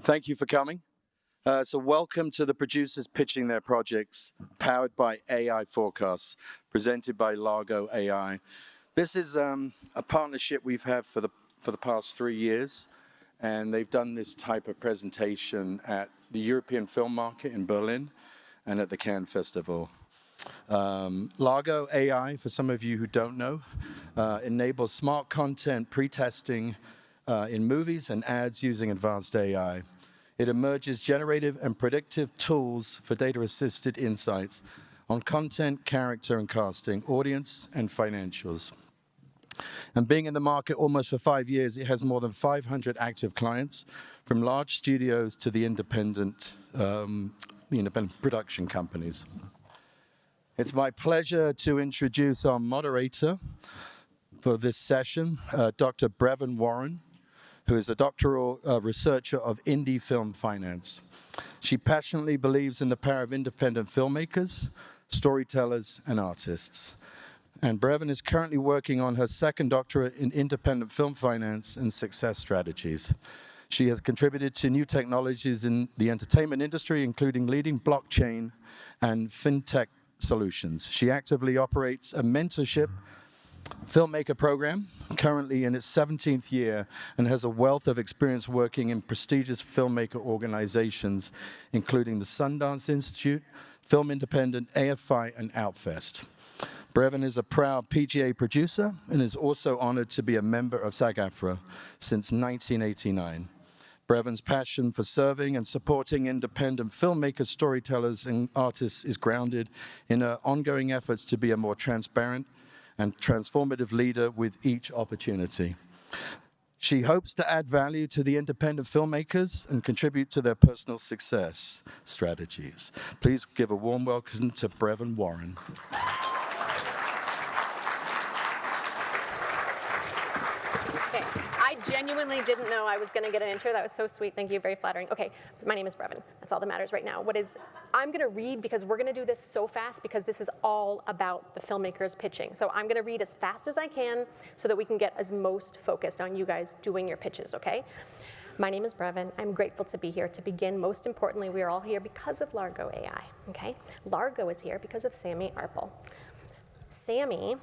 Thank you for coming. So welcome to the producers pitching their projects, powered by AI Forecasts, presented by Largo.ai. This is a partnership we've had for the past 3 years, and they've done this type of presentation at the European Film Market in Berlin and at the Cannes Festival. Largo.ai, for some of you who don't know, enables smart content pre-testing in movies and ads using advanced AI. It emerges generative and predictive tools for data-assisted insights on content, character and casting, audience and financials. And being in the market almost for 5 years, it has more than 500 active clients, from large studios to the independent production companies. It's my pleasure to introduce our moderator for this session, Dr. Breven Warren, who is a doctoral researcher of indie film finance. She passionately believes in the power of independent filmmakers, storytellers, and artists. And Breven is currently working on her second doctorate in independent film finance and success strategies. She has contributed to new technologies in the entertainment industry, including leading blockchain and fintech solutions. She actively operates a mentorship filmmaker program, currently in its 17th year, and has a wealth of experience working in prestigious filmmaker organizations, including the Sundance Institute, Film Independent, AFI, and Outfest. Breven is a proud PGA producer and is also honored to be a member of SAG-AFTRA since 1989. Breven's passion for serving and supporting independent filmmakers, storytellers, and artists is grounded in her ongoing efforts to be a more transparent and transformative leader with each opportunity. She hopes to add value to the independent filmmakers and contribute to their personal success strategies. Please give a warm welcome to Breven Warren. I genuinely didn't know I was going to get an intro. That was so sweet. Thank you. Very flattering. Okay, my name is Breven. That's all that matters right now. I'm going to read, because we're going to do this so fast, because this is all about the filmmakers pitching. So I'm going to read as fast as I can so that we can get as most focused on you guys doing your pitches, okay? My name is Breven. I'm grateful to be here. To begin, most importantly, we are all here because of Largo.ai, okay? Largo is here because of Sami Arpa. Sami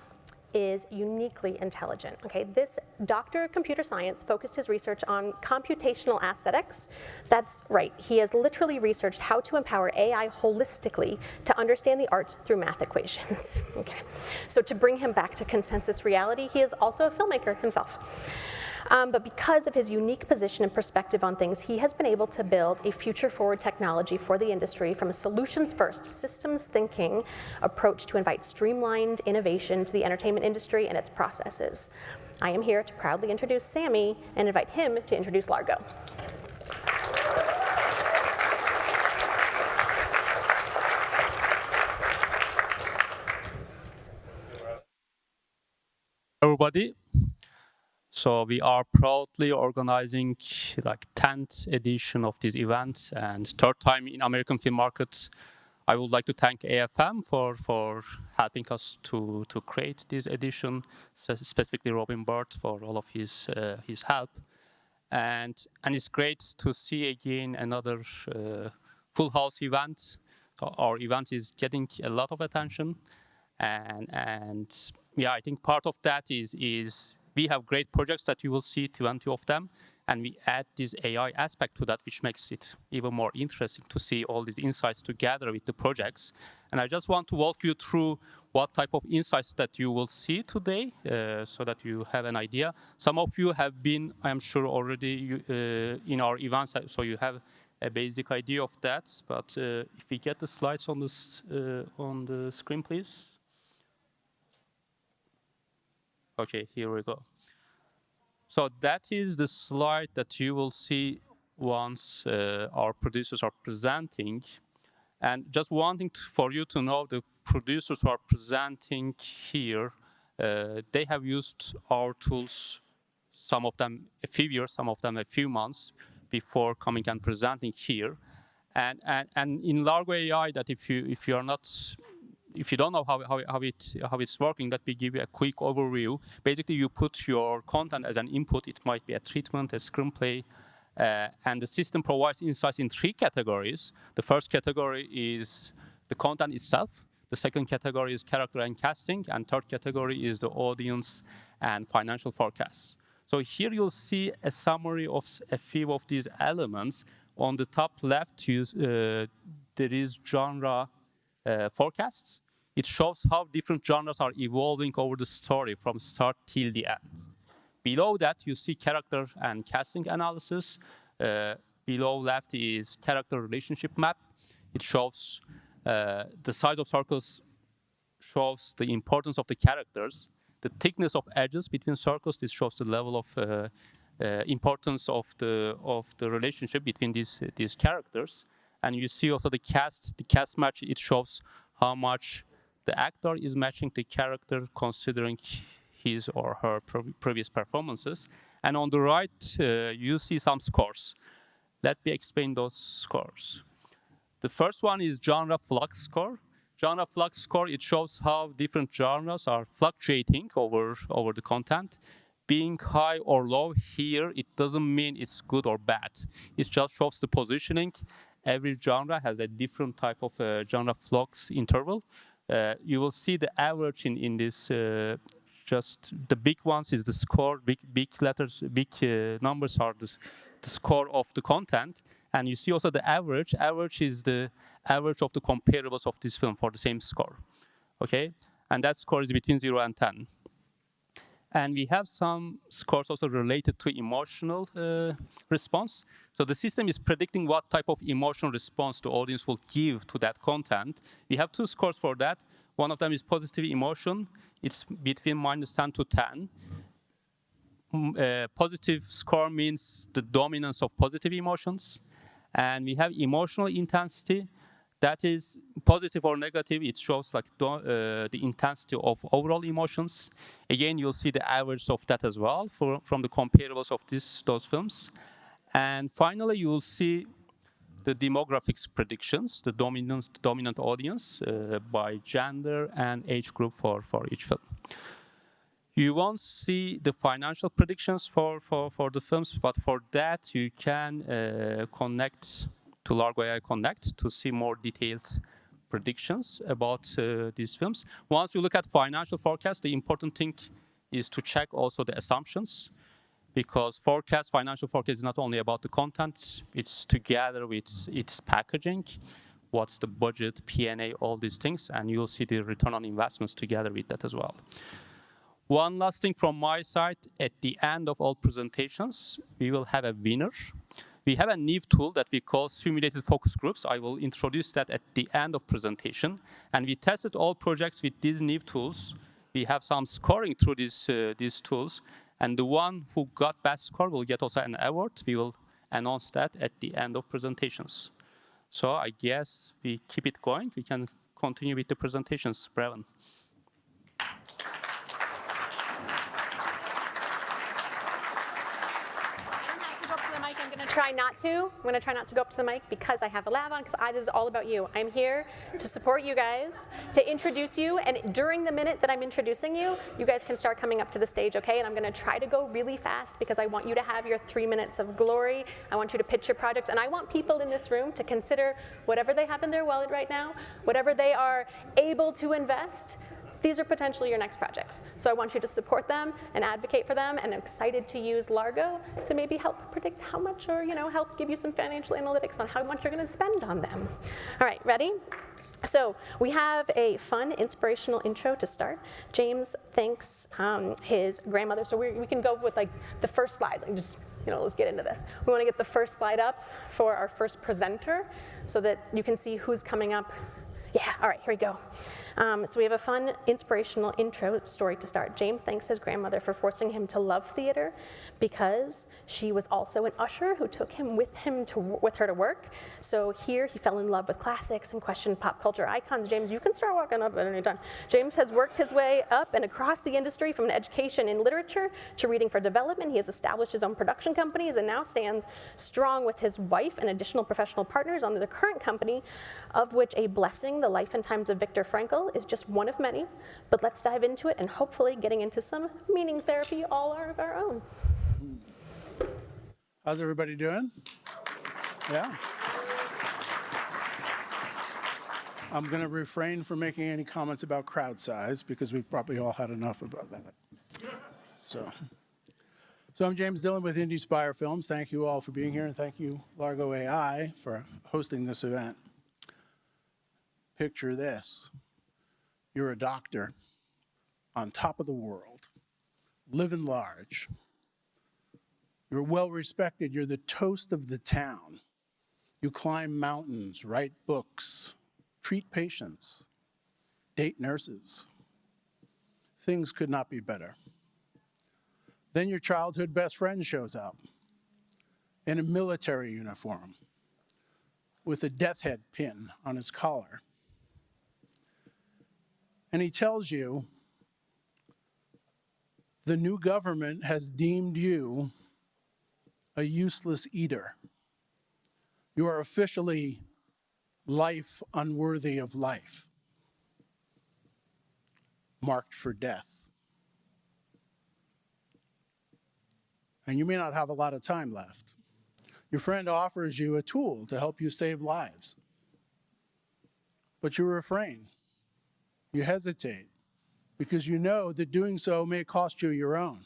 is uniquely intelligent, okay? This doctor of computer science focused his research on computational aesthetics. That's right, he has literally researched how to empower AI holistically to understand the arts through math equations, okay? So to bring him back to consensus reality, he is also a filmmaker himself. But because of his unique position and perspective on things, he has been able to build a future-forward technology for the industry from a solutions-first, systems-thinking approach to invite streamlined innovation to the entertainment industry and its processes. I am here to proudly introduce Sami and invite him to introduce Largo. Everybody. So we are proudly organizing 10th edition of this event and 3rd time in American film markets. I would like to thank AFM for helping us to create this edition, specifically Burt for all of his help. And it's great to see again another full house event. Our event is getting a lot of attention, and yeah, I think part of that is we have great projects that you will see 20 of them, and we add this AI aspect to that, which makes it even more interesting to see all these insights together with the projects. And I just want to walk you through what type of insights that you will see today, so that you have an idea. Some of you have been, I'm sure, already in our events, so you have a basic idea of that. But if we get the slides on the screen, please. Okay, here we go. So that is the slide that you will see once our producers are presenting. And just wanting for you to know, the producers who are presenting here, they have used our tools, some of them a few years, some of them a few months before coming and presenting here. And in Largo.ai, that if you are not if you don't know how it's working, let me give you a quick overview. Basically, you put your content as an input. It might be a treatment, a screenplay, And the system provides insights in 3 categories. The first category is the content itself. The second category is character and casting. And third category is the audience and financial forecasts. So here you'll see a summary of a few of these elements. On the top left, there is genre forecasts. It shows how different genres are evolving over the story from start till the end. Below that, you see character and casting analysis. Below left is character relationship map. It shows the size of circles shows the importance of the characters. The thickness of edges between circles, this shows the level of importance of the relationship between these characters. And you see also the cast match, it shows how much the actor is matching the character considering his or her previous performances. And on the right, you see some scores. Let me explain those scores. The first one is genre flux score. Genre flux score, it shows how different genres are fluctuating over the content. Being high or low here, it doesn't mean it's good or bad. It just shows the positioning. Every genre has a different type of genre flux interval. You will see the average in this, just the big ones is the score, big letters, big numbers are the score of the content. And you see also the average. Average is the average of the comparables of this film for the same score, okay? And that score is between 0 and 10. And we have some scores also related to emotional response. So the system is predicting what type of emotional response the audience will give to that content. We have 2 scores for that. One of them is positive emotion. It's between -10 to 10. Positive score means the dominance of positive emotions. And we have emotional intensity. That is positive or negative. It shows like the intensity of overall emotions. Again, you'll see the average of that as well from the comparables of those films. And finally, you will see the demographics predictions, the dominant audience by gender and age group for each film. You won't see the financial predictions for the films, but for that you can connect to Largo.ai Connect to see more detailed predictions about these films. Once you look at financial forecast, the important thing is to check also the assumptions, because financial forecast is not only about the content, it's together with its packaging, what's the budget, P&A, all these things, and you'll see the return on investments together with that as well. One last thing from my side, at the end of all presentations, we will have a winner. We have a new tool that we call simulated focus groups. I will introduce that at the end of presentation. And we tested all projects with these new tools. We have some scoring through these tools. And the one who got best score will get also an award. We will announce that at the end of presentations. So I guess we keep it going. We can continue with the presentations. Breven. I'm going to try not to go up to the mic because I have a lav on, because this is all about you. I'm here to support you guys, to introduce you, and during the minute that I'm introducing you, you guys can start coming up to the stage, okay? And I'm going to try to go really fast because I want you to have your 3 minutes of glory. I want you to pitch your projects, and I want people in this room to consider whatever they have in their wallet right now, whatever they are able to invest. These are potentially your next projects. So I want you to support them and advocate for them, and I'm excited to use Largo to maybe help predict how much, or help give you some financial analytics on how much you're gonna spend on them. All right, ready? So we have a fun, inspirational intro to start. James thanks his grandmother. So we can go with like the first slide, like just, let's get into this. We wanna get the first slide up for our first presenter so that you can see who's coming up. Yeah, all right, here we go. So we have a fun, inspirational intro story to start. James thanks his grandmother for forcing him to love theater because she was also an usher who took him with her to work. So here he fell in love with classics and questioned pop culture icons. James, you can start walking up at any time. James has worked his way up and across the industry from an education in literature to reading for development. He has established his own production companies and now stands strong with his wife and additional professional partners on the current company, of which A Blessing, The Life and Times of Viktor Frankl, is just one of many. But let's dive into it and hopefully getting into some meaning therapy all of our own. How's everybody doing? Yeah. I'm going to refrain from making any comments about crowd size because we've probably all had enough about that. So I'm James Dillon with Indiespire Films. Thank you all for being here, and thank you, Largo.ai, for hosting this event. Picture this. You're a doctor on top of the world, living large. You're well respected. You're the toast of the town. You climb mountains, write books, treat patients, date nurses. Things could not be better. Then your childhood best friend shows up in a military uniform with a death head pin on his collar. And he tells you the new government has deemed you a useless eater. You are officially life unworthy of life, marked for death. And you may not have a lot of time left. Your friend offers you a tool to help you save lives. But you refrain. You hesitate because you know that doing so may cost you your own.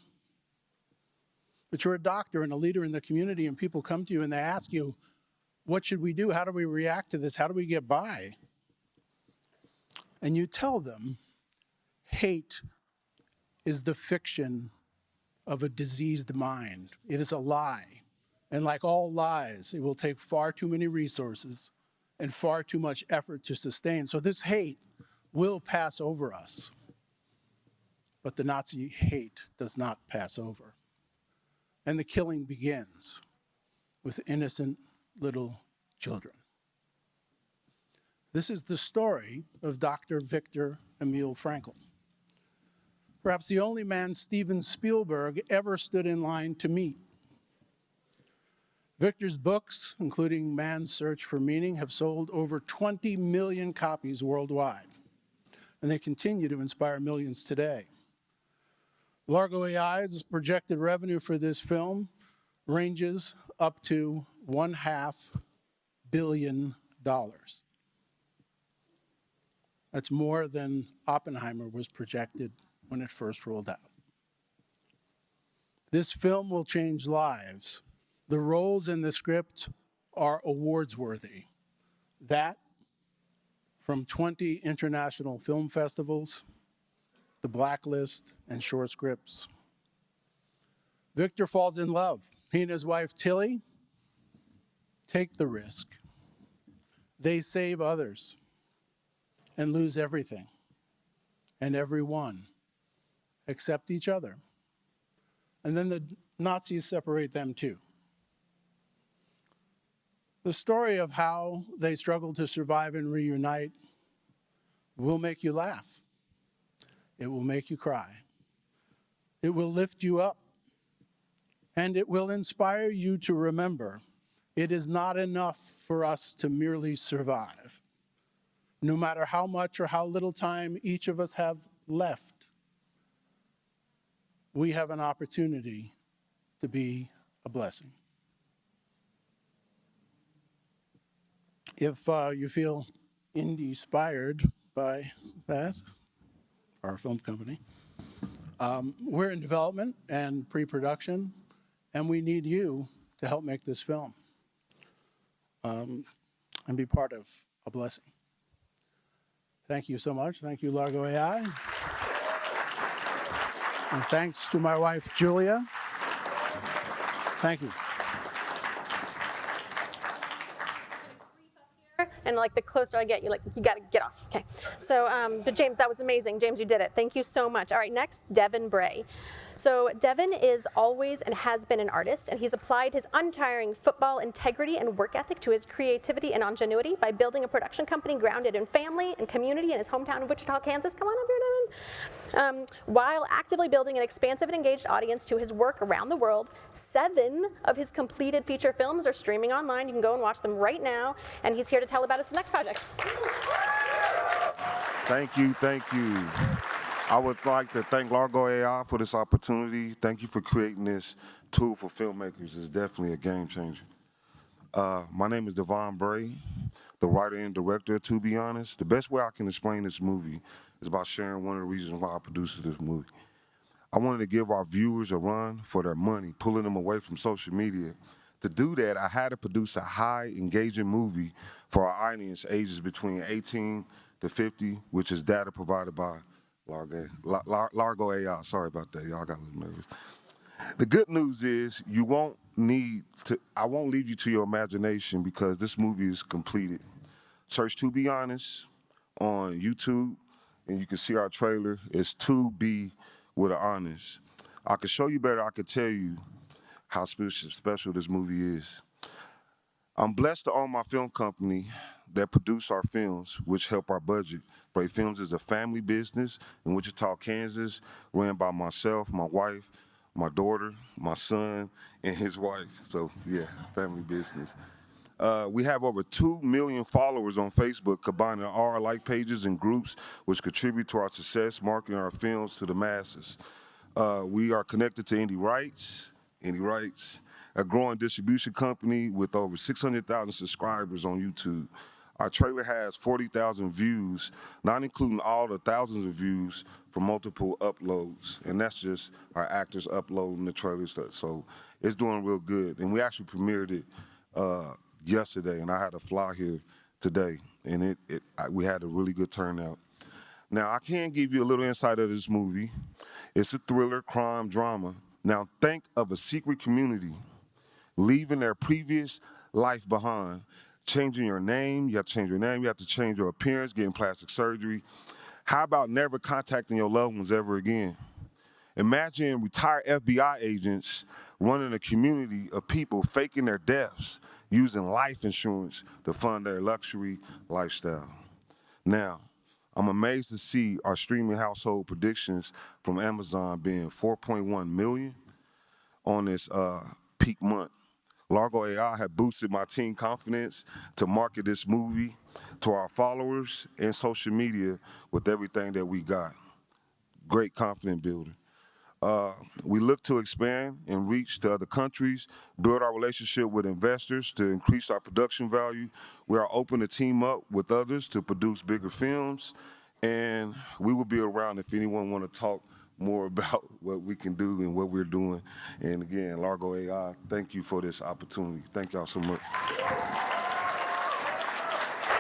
But you're a doctor and a leader in the community, and people come to you and they ask you, what should we do? How do we react to this? How do we get by? And you tell them, hate is the fiction of a diseased mind. It is a lie. And like all lies, it will take far too many resources and far too much effort to sustain. So this hate will pass over us. But the Nazi hate does not pass over. And the killing begins with innocent little children. This is the story of Dr. Victor Emil Frankl. Perhaps the only man Steven Spielberg ever stood in line to meet. Victor's books, including Man's Search for Meaning, have sold over 20 million copies worldwide, and they continue to inspire millions today. Largo.ai's projected revenue for this film ranges up to $500 million. That's more than Oppenheimer was projected when it first rolled out. This film will change lives. The roles in the script are awards worthy. That from 20 international film festivals, the Blacklist, and Short Scripts. Victor falls in love. He and his wife, Tilly, take the risk. They save others and lose everything and everyone except each other. And then the Nazis separate them too. The story of how they struggle to survive and reunite will make you laugh. It will make you cry. It will lift you up. And it will inspire you to remember it is not enough for us to merely survive. No matter how much or how little time each of us have left, we have an opportunity to be a blessing. If you feel inspired by that, our film company, we're in development and pre-production, and we need you to help make this film and be part of a blessing. Thank you so much. Thank you, Largo.ai. And thanks to my wife, Julia. Thank you. And like the closer I get, you gotta get off. Okay. So, but James, that was amazing. James, you did it. Thank you so much. All right, next, Devon Bray. So Devon is always and has been an artist, and he's applied his untiring football integrity and work ethic to his creativity and ingenuity by building a production company grounded in family and community in his hometown of Wichita, Kansas. Come on up here, Devon. While actively building an expansive and engaged audience to his work around the world, 7 of his completed feature films are streaming online. You can go and watch them right now, and he's here to tell about his next project. Thank you, thank you. I would like to thank Largo.ai for this opportunity. Thank you for creating this tool for filmmakers. It's definitely a game changer. My name is Devon Bray, the writer and director, to be honest. The best way I can explain this movie is by sharing one of the reasons why I produced this movie. I wanted to give our viewers a run for their money, pulling them away from social media. To do that, I had to produce a high engaging movie for our audience ages between 18 to 50, which is data provided by Largo.ai. Sorry about that, y'all got a little nervous. The good news is I won't leave you to your imagination because this movie is completed. Search To Be Honest on YouTube, and you can see our trailer. It's To Be with an Honest. I could show you better, I could tell you how special this movie is. I'm blessed to own my film company that produce our films, which help our budget. Bray Films is a family business in Wichita, Kansas, ran by myself, my wife, my daughter, my son, and his wife. So yeah, family business. We have over 2 million followers on Facebook, combining all our like pages and groups, which contribute to our success, marketing our films to the masses. We are connected to Indie Rights, a growing distribution company with over 600,000 subscribers on YouTube. Our trailer has 40,000 views, not including all the thousands of views from multiple uploads. And that's just our actors uploading the trailers. So it's doing real good. And we actually premiered it yesterday, and I had to fly here today. And we had a really good turnout. Now, I can give you a little insight of this movie. It's a thriller, crime, drama. Now, think of a secret community leaving their previous life behind, changing your name. You have to change your name. You have to change your appearance, getting plastic surgery. How about never contacting your loved ones ever again? Imagine retired FBI agents running a community of people faking their deaths, using life insurance to fund their luxury lifestyle. Now, I'm amazed to see our streaming household predictions from Amazon being 4.1 million on this peak month. Largo.ai have boosted my team confidence to market this movie to our followers and social media with everything that we got. Great confidence builder. We look to expand and reach to other countries, build our relationship with investors to increase our production value. We are open to team up with others to produce bigger films, and we will be around if anyone want to talk more about what we can do and what we're doing. And again, Largo.ai, thank you for this opportunity. Thank y'all so much.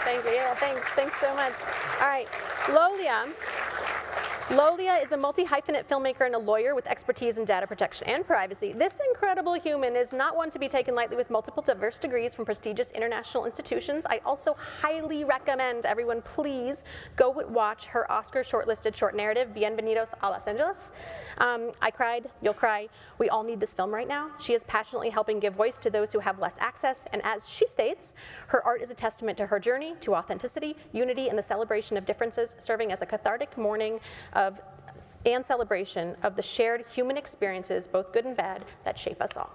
Thank you. Yeah, thanks so much. All right, Lolia. Lolia is a multi-hyphenate filmmaker and a lawyer with expertise in data protection and privacy. This incredible human is not one to be taken lightly, with multiple diverse degrees from prestigious international institutions. I also highly recommend everyone please go watch her Oscar shortlisted short narrative, Bienvenidos a Los Angeles. I cried, you'll cry. We all need this film right now. She is passionately helping give voice to those who have less access, and as she states, her art is a testament to her journey, to authenticity, unity, and the celebration of differences, serving as a cathartic mourning and celebration of the shared human experiences, both good and bad, that shape us all.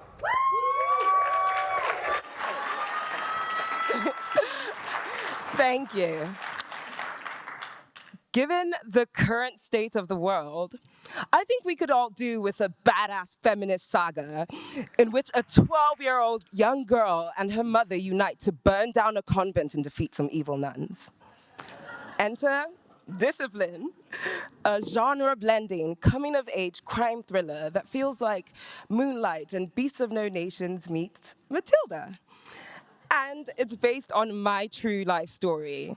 Thank you. Given the current state of the world, I think we could all do with a badass feminist saga in which a 12-year-old young girl and her mother unite to burn down a convent and defeat some evil nuns. Enter Discipline, a genre-blending, coming-of-age crime thriller that feels like Moonlight and Beasts of No Nations meets Matilda. And it's based on my true life story.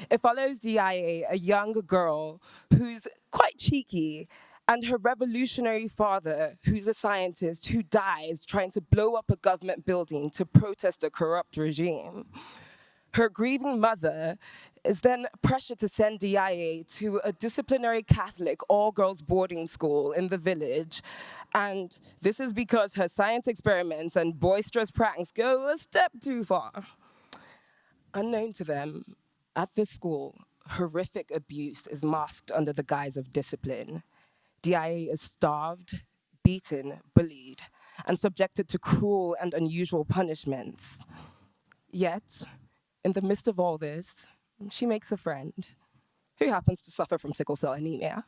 It follows DIA, a young girl who's quite cheeky, and her revolutionary father, who's a scientist who dies trying to blow up a government building to protest a corrupt regime. Her grieving mother is then pressured to send DIA to a disciplinary Catholic all-girls boarding school in the village. And this is because her science experiments and boisterous pranks go a step too far. Unknown to them, at this school, horrific abuse is masked under the guise of discipline. DIA is starved, beaten, bullied, and subjected to cruel and unusual punishments. Yet, in the midst of all this, she makes a friend who happens to suffer from sickle cell anemia.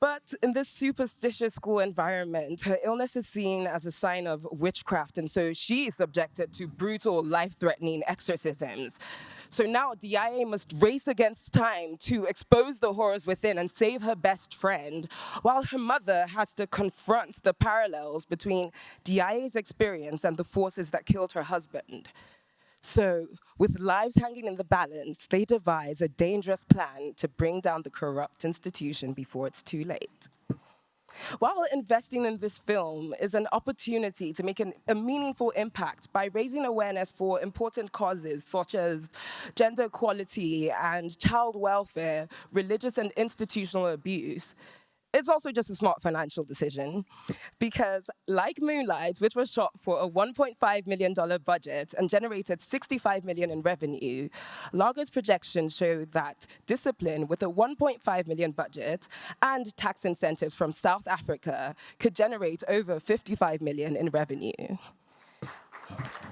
But in this superstitious school environment, her illness is seen as a sign of witchcraft, and so she is subjected to brutal, life-threatening exorcisms. So now DIA must race against time to expose the horrors within and save her best friend, while her mother has to confront the parallels between DIA's experience and the forces that killed her husband. So, with lives hanging in the balance, they devise a dangerous plan to bring down the corrupt institution before it's too late. While investing in this film is an opportunity to make a meaningful impact by raising awareness for important causes such as gender equality and child welfare, religious and institutional abuse, it's also just a smart financial decision because, like Moonlight, which was shot for a $1.5 million budget and generated $65 million in revenue, Largo's projections show that Discipline, with a $1.5 million budget and tax incentives from South Africa, could generate over $55 million in revenue.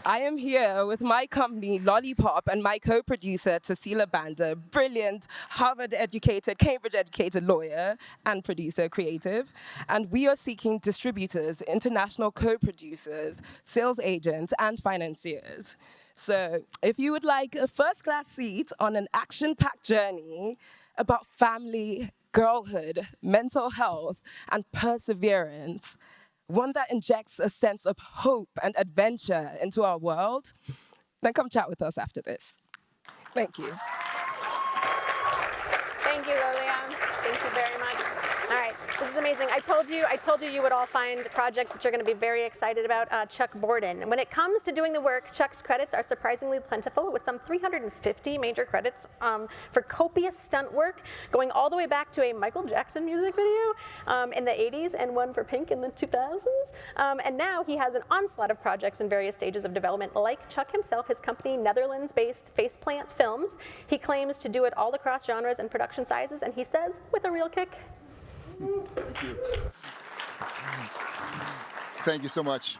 I am here with my company, LOLLIPOP, and my co-producer, Tassila Banda, brilliant Harvard-educated, Cambridge-educated lawyer and producer creative. And we are seeking distributors, international co-producers, sales agents, and financiers. So if you would like a first-class seat on an action-packed journey about family, girlhood, mental health, and perseverance, one that injects a sense of hope and adventure into our world, then come chat with us after this. Thank you. Thank you, Lolia. Thank you very much. All right, this is amazing. I told you you would all find projects that you're going to be very excited about. Chuck Borden. And when it comes to doing the work, Chuck's credits are surprisingly plentiful, with some 350 major credits for copious stunt work, going all the way back to a Michael Jackson music video in the 80s and one for Pink in the 2000s. And now he has an onslaught of projects in various stages of development. Like Chuck himself, his company, Netherlands-based Faceplant Films. He claims to do it all across genres and production sizes, and he says, with a real kick. Thank you. Thank you so much.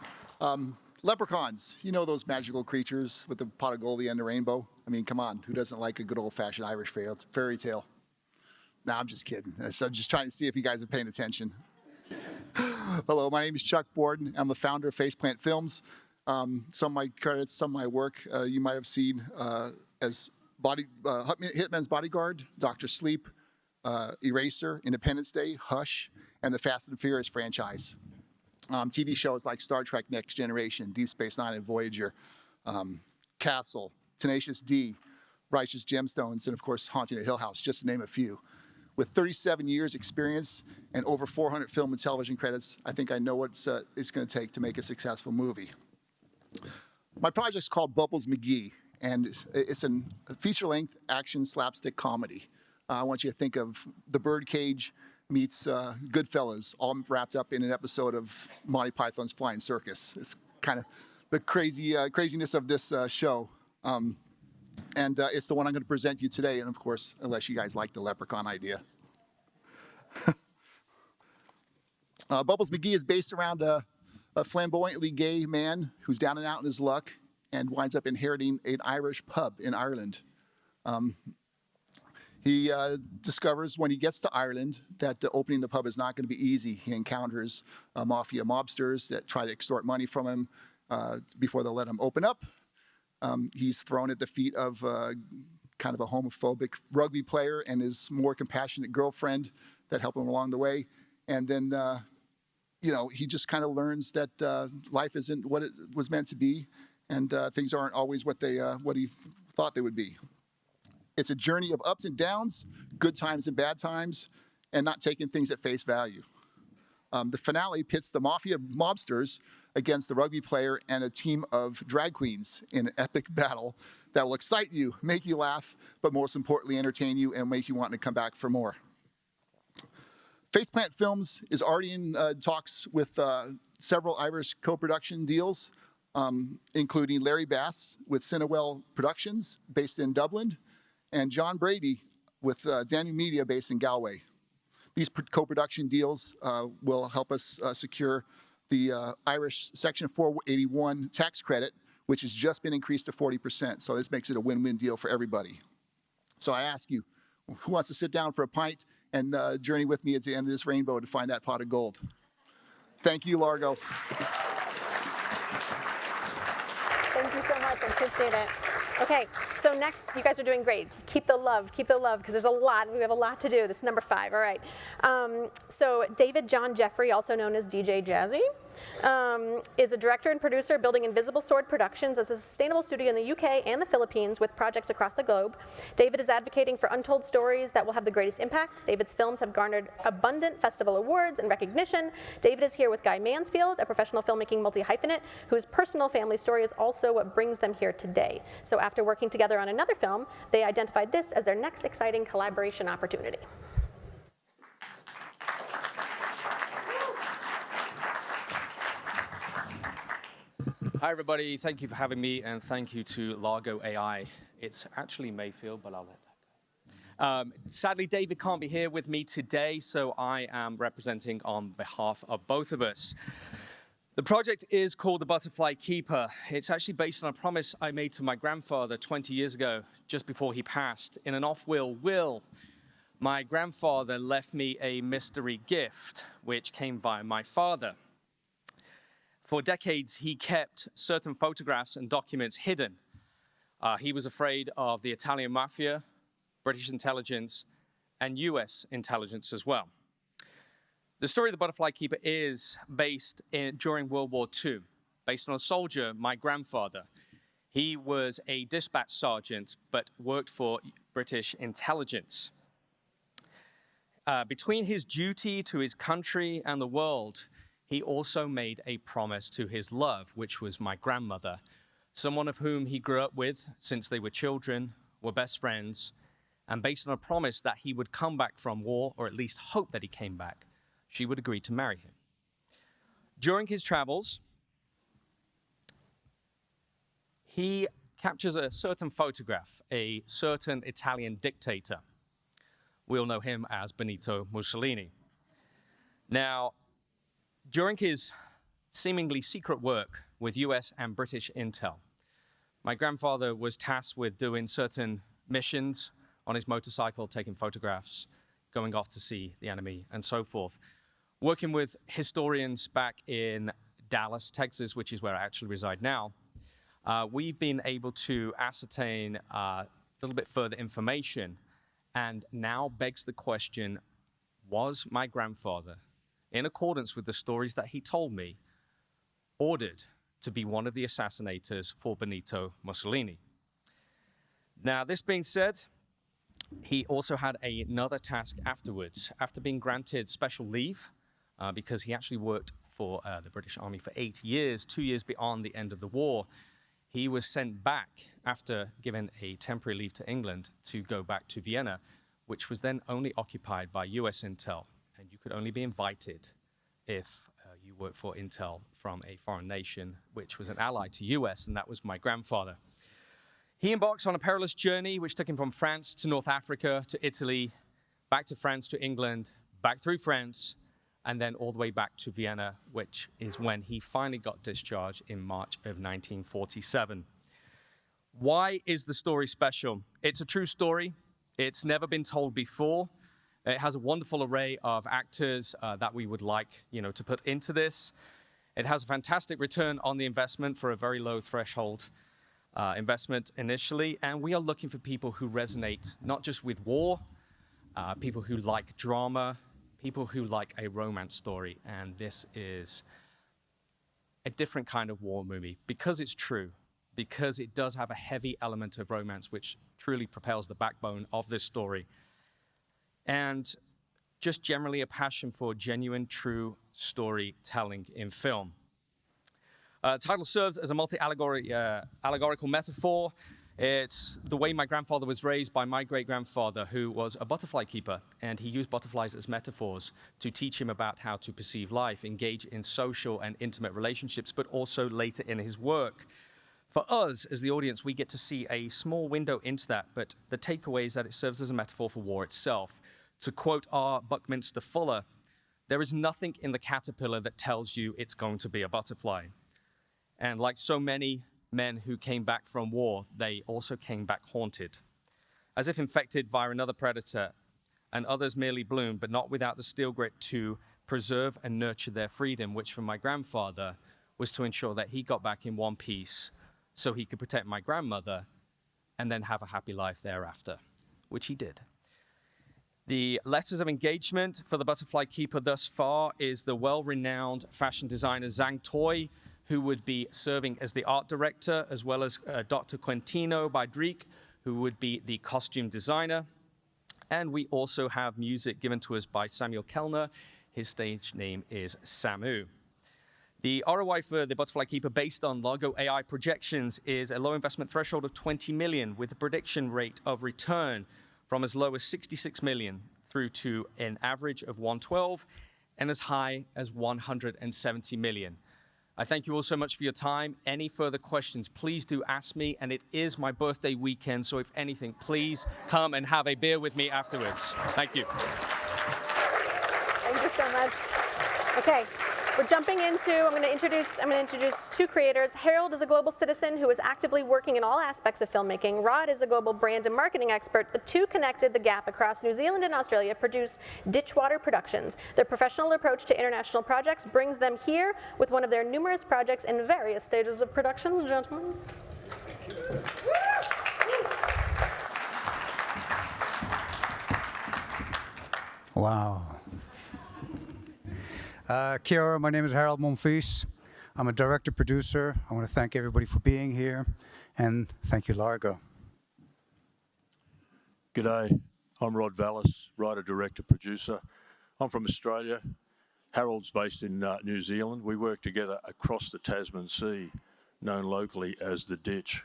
Leprechauns, you know those magical creatures with the pot of gold and the rainbow? I mean, come on, who doesn't like a good old-fashioned Irish fairy tale? Nah, I'm just kidding. So I'm just trying to see if you guys are paying attention. Hello, my name is Chuck Borden. I'm the founder of Faceplant Films. Some of my credits, some of my work you might have seen as Hitman's Bodyguard, Dr. Sleep, Eraser, Independence Day, Hush, and the Fast and Furious franchise. TV shows like Star Trek Next Generation, Deep Space Nine and Voyager, Castle, Tenacious D, Righteous Gemstones, and of course Haunting of Hill House, just to name a few. With 37 years experience and over 400 film and television credits, I think I know what it's going to take to make a successful movie. My project's called Bubbles McGee, and it's a feature-length action slapstick comedy. I want you to think of The Birdcage meets Goodfellas, all wrapped up in an episode of Monty Python's Flying Circus. It's kind of the craziness of this show. And it's the one I'm going to present you today, and of course, unless you guys like the leprechaun idea. Bubbles McGee is based around a flamboyantly gay man who's down and out in his luck and winds up inheriting an Irish pub in Ireland. He discovers when he gets to Ireland that opening the pub is not going to be easy. He encounters mafia mobsters that try to extort money from him before they'll let him open up. He's thrown at the feet of kind of a homophobic rugby player and his more compassionate girlfriend that help him along the way. And then, he just kind of learns that life isn't what it was meant to be, and things aren't always what he thought they would be. It's a journey of ups and downs, good times and bad times, and not taking things at face value. The finale pits the mafia mobsters against the rugby player and a team of drag queens in an epic battle that will excite you, make you laugh, but most importantly, entertain you and make you want to come back for more. Faceplant Films is already in talks with several Irish co-production deals, including Larry Bass with Cinewell Productions, based in Dublin, and John Brady with Daniel Media, based in Galway. These co-production deals will help us secure the Irish Section 481 tax credit, which has just been increased to 40%. So this makes it a win-win deal for everybody. So I ask you, who wants to sit down for a pint and journey with me at the end of this rainbow to find that pot of gold. Thank you, Largo. Thank you so much. I appreciate it. Okay, so next, you guys are doing great. Keep the love, because there's a lot. We have a lot to do. This is number 5. All right. So David John Jeffrey, also known as DJ Jazzy, is a director and producer building Invisible Sword Productions as a sustainable studio in the UK and the Philippines with projects across the globe. David is advocating for untold stories that will have the greatest impact. David's films have garnered abundant festival awards and recognition. David is here with Guy Mansfield, a professional filmmaking multi-hyphenate whose personal family story is also what brings them here today. So after working together on another film, they identified this as their next exciting collaboration opportunity. Hi, everybody. Thank you for having me, and thank you to Largo.ai. It's actually Mayfield, but I'll let that go. Sadly, David can't be here with me today, so I am representing on behalf of both of us. The project is called The Butterfly Keeper. It's actually based on a promise I made to my grandfather 20 years ago, just before he passed. In an off-will will, my grandfather left me a mystery gift, which came via my father. For decades, he kept certain photographs and documents hidden. He was afraid of the Italian mafia, British intelligence, and US intelligence as well. The story of the Butterfly Keeper is based during World War II, based on a soldier, my grandfather. He was a dispatch sergeant, but worked for British intelligence. Between his duty to his country and the world, he also made a promise to his love, which was my grandmother, someone of whom he grew up with since they were children, were best friends, and based on a promise that he would come back from war, or at least hope that he came back, she would agree to marry him. During his travels, he captures a certain photograph, a certain Italian dictator. We all know him as Benito Mussolini. Now, during his seemingly secret work with US and British intel, my grandfather was tasked with doing certain missions on his motorcycle, taking photographs, going off to see the enemy, and so forth. Working with historians back in Dallas, Texas, which is where I actually reside now, we've been able to ascertain a little bit further information, and now begs the question, was my grandfather, in accordance with the stories that he told me, ordered to be one of the assassinators for Benito Mussolini? Now, this being said, he also had another task afterwards. After being granted special leave, because he actually worked for the British Army for 8 years, 2 years beyond the end of the war, he was sent back after given a temporary leave to England to go back to Vienna, which was then only occupied by US intel. And you could only be invited if you worked for intel from a foreign nation, which was an ally to US, and that was my grandfather. He embarks on a perilous journey, which took him from France to North Africa, to Italy, back to France, to England, back through France, and then all the way back to Vienna, which is when he finally got discharged in March of 1947. Why is the story special? It's a true story. It's never been told before. It has a wonderful array of actors that we would like, to put into this. It has a fantastic return on the investment for a very low threshold investment initially, and we are looking for people who resonate not just with war, people who like drama, people who like a romance story, and this is a different kind of war movie because it's true, because it does have a heavy element of romance which truly propels the backbone of this story, and just generally a passion for genuine, true storytelling in film. The title serves as a allegorical metaphor. It's the way my grandfather was raised by my great-grandfather, who was a butterfly keeper, and he used butterflies as metaphors to teach him about how to perceive life, engage in social and intimate relationships, but also later in his work. For us, as the audience, we get to see a small window into that, but the takeaway is that it serves as a metaphor for war itself. To quote our Buckminster Fuller, there is nothing in the caterpillar that tells you it's going to be a butterfly. And like so many men who came back from war, they also came back haunted, as if infected by another predator, and others merely bloom, but not without the steel grit to preserve and nurture their freedom, which for my grandfather was to ensure that he got back in one piece so he could protect my grandmother and then have a happy life thereafter, which he did. The letters of engagement for the Butterfly Keeper thus far is the well-renowned fashion designer Zhang Toy, who would be serving as the art director, as well as Dr. Quintino Baidrique, who would be the costume designer. And we also have music given to us by Samuel Kellner. His stage name is Samu. The ROI for the Butterfly Keeper based on Largo.ai projections is a low investment threshold of 20 million with a prediction rate of return from as low as 66 million through to an average of 112 and as high as 170 million. I thank you all so much for your time. Any further questions, please do ask me. And it is my birthday weekend, so if anything, please come and have a beer with me afterwards. Thank you. Thank you so much. Okay, we're jumping into, I'm going to introduce two creators. Harold is a global citizen who is actively working in all aspects of filmmaking. Rod is a global brand and marketing expert. The two connected the gap across New Zealand and Australia, produce Ditchwater Productions. Their professional approach to international projects brings them here with one of their numerous projects in various stages of production. Gentlemen. Wow. Kia ora, my name is Harold Monfils. I'm a director-producer. I want to thank everybody for being here, and thank you, Largo. G'day, I'm Rod Vallis, writer, director, producer. I'm from Australia. Harold's based in New Zealand. We work together across the Tasman Sea, known locally as The Ditch.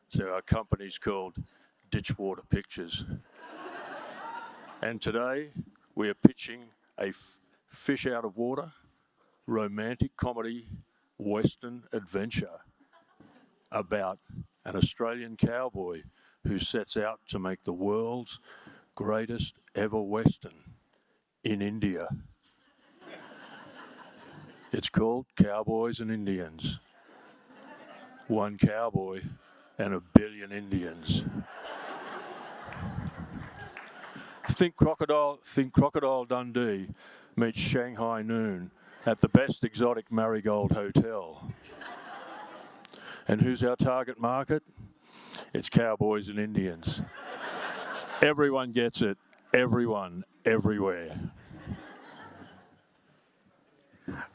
So our company's called Ditchwater Pictures. And today, we are pitching a fish out of water, romantic comedy, Western adventure about an Australian cowboy who sets out to make the world's greatest ever Western in India. It's called Cowboys and Indians. One cowboy and 1 billion Indians. Think Crocodile Dundee meets Shanghai Noon at the best exotic Marigold Hotel. And who's our target market? It's Cowboys and Indians. Everyone gets it. Everyone, everywhere.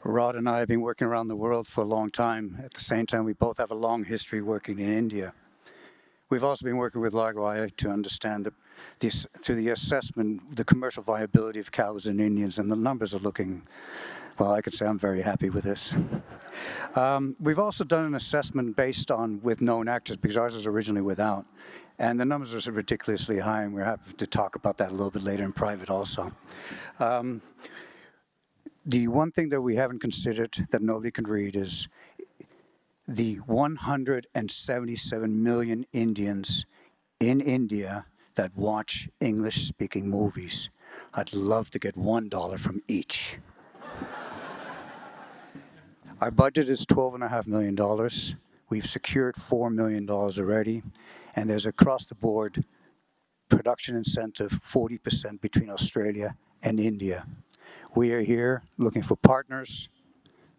Rod and I have been working around the world for a long time. At the same time, we both have a long history working in India. We've also been working with Largo.ai to understand the assessment, the commercial viability of cows and Indians, and the numbers are looking, well, I could say I'm very happy with this. We've also done an assessment based on with known actors, because ours was originally without, and the numbers are ridiculously high, and we're happy to talk about that a little bit later in private also. The one thing that we haven't considered that nobody can read is the 177 million Indians in India that watch English-speaking movies. I'd love to get $1 from each. Our budget is $12.5 million. We've secured $4 million already, and there's across-the-board production incentive 40% between Australia and India. We are here looking for partners,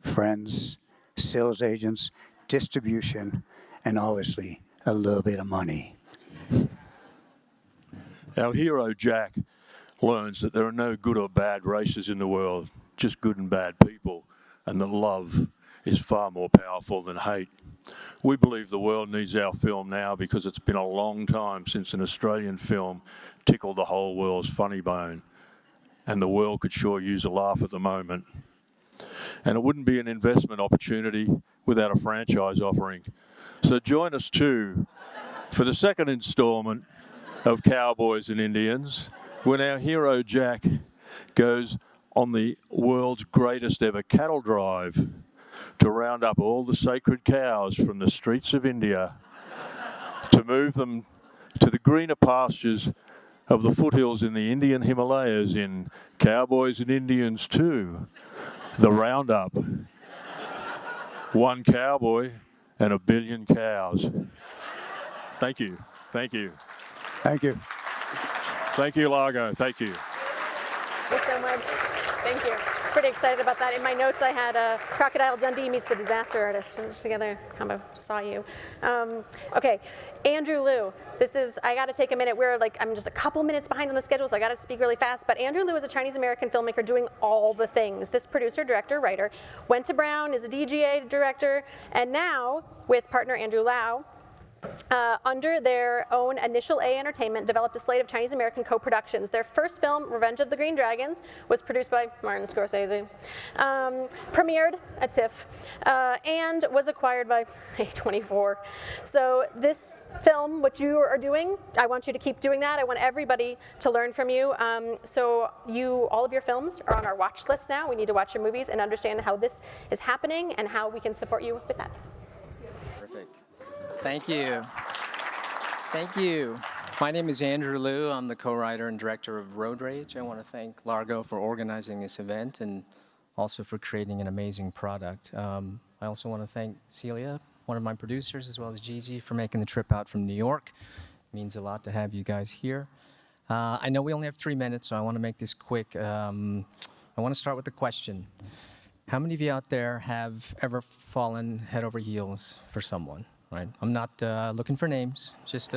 friends, sales agents, distribution, and obviously a little bit of money. Our hero, Jack, learns that there are no good or bad races in the world, just good and bad people, and that love is far more powerful than hate. We believe the world needs our film now because it's been a long time since an Australian film tickled the whole world's funny bone, and the world could sure use a laugh at the moment. And it wouldn't be an investment opportunity without a franchise offering. So join us too for the second installment of Cowboys and Indians, when our hero Jack goes on the world's greatest ever cattle drive to round up all the sacred cows from the streets of India to move them to the greener pastures of the foothills in the Indian Himalayas in Cowboys and Indians 2, the roundup. One cowboy and 1 billion cows. Thank you. Thank you. Thank you. Thank you, Largo. Thank you. Thank you so much. Thank you. I was pretty excited about that. In my notes, I had Crocodile Dundee meets the Disaster Artist. It was together. Combo. Saw you. Okay, Andrew Liu. I got to take a minute. I'm just a couple minutes behind on the schedule, so I got to speak really fast. But Andrew Liu is a Chinese-American filmmaker doing all the things. This producer, director, writer, went to Brown, is a DGA director, and now, with partner Andrew Lau, under their own Initial A Entertainment, developed a slate of Chinese-American co-productions. Their first film, Revenge of the Green Dragons, was produced by Martin Scorsese, premiered at TIFF, and was acquired by A24. So this film, what you are doing, I want you to keep doing that. I want everybody to learn from you. All of your films are on our watch list now. We need to watch your movies and understand how this is happening and how we can support you with that. Perfect. Thank you. Thank you. My name is Andrew Liu. I'm the co-writer and director of Road Rage. I want to thank Largo for organizing this event and also for creating an amazing product. I also want to thank Celia, one of my producers, as well as Gigi, for making the trip out from New York. It means a lot to have you guys here. I know we only have 3 minutes, so I want to make this quick. I want to start with a question. How many of you out there have ever fallen head over heels for someone? Right. I'm not looking for names, just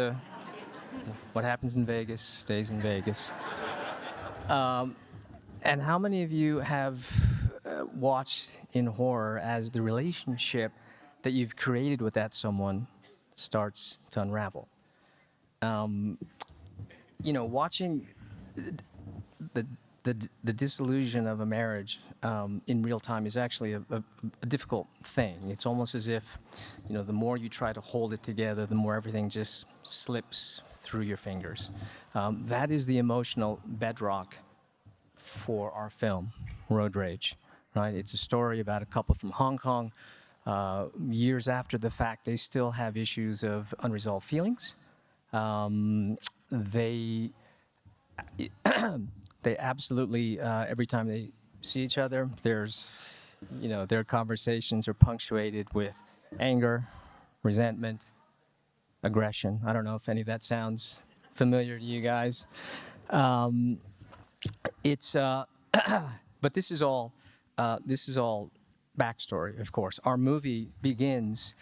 what happens in Vegas stays in Vegas. And how many of you have watched in horror as the relationship that you've created with that someone starts to unravel? Watching the disillusion of a marriage in real time is actually a difficult thing. It's almost as if, the more you try to hold it together, the more everything just slips through your fingers. That is the emotional bedrock for our film, Road Rage. Right? It's a story about a couple from Hong Kong. Years after the fact, they still have issues of unresolved feelings. They absolutely, every time they see each other, their conversations are punctuated with anger, resentment, aggression. I don't know if any of that sounds familiar to you guys. But this is all backstory, of course. Our movie begins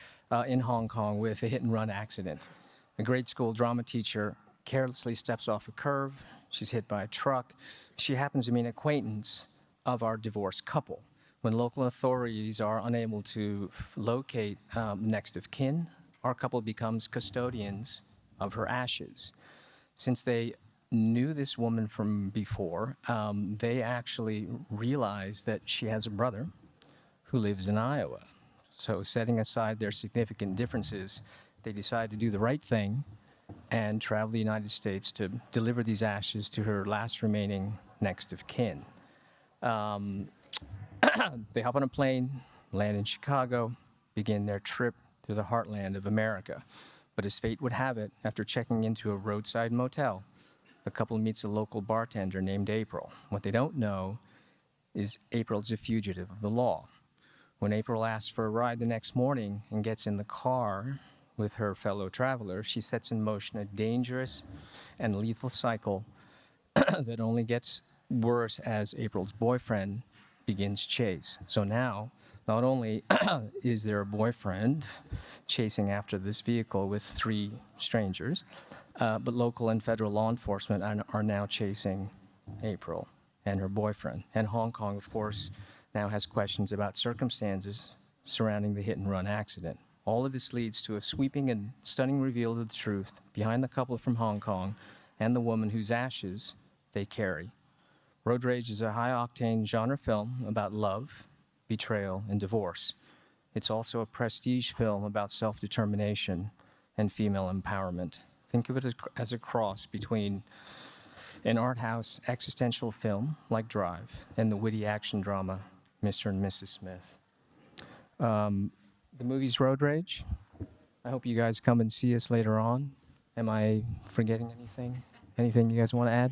in Hong Kong with a hit-and-run accident. A grade school drama teacher carelessly steps off a curve. She's hit by a truck. She happens to be an acquaintance of our divorced couple. When local authorities are unable to locate next of kin, our couple becomes custodians of her ashes. Since they knew this woman from before, they actually realized that she has a brother who lives in Iowa. So setting aside their significant differences, they decide to do the right thing and travel to the United States to deliver these ashes to her last remaining next of kin. They hop on a plane, land in Chicago, begin their trip through the heartland of America. But as fate would have it, after checking into a roadside motel, the couple meets a local bartender named April. What they don't know is April's a fugitive of the law. When April asks for a ride the next morning and gets in the car with her fellow traveler, she sets in motion a dangerous and lethal cycle that only gets worse as April's boyfriend begins chase. So now, not only is there a boyfriend chasing after this vehicle with 3 strangers, but local and federal law enforcement are now chasing April and her boyfriend. And Hong Kong, of course, now has questions about circumstances surrounding the hit-and-run accident. All of this leads to a sweeping and stunning reveal of the truth behind the couple from Hong Kong and the woman whose ashes they carry. Road Rage is a high-octane genre film about love, betrayal, and divorce. It's also a prestige film about self-determination and female empowerment. Think of it as a cross between an art house existential film like Drive and the witty action drama Mr. and Mrs. Smith. The movie's Road Rage. I hope you guys come and see us later on. Am I forgetting anything? Anything you guys want to add?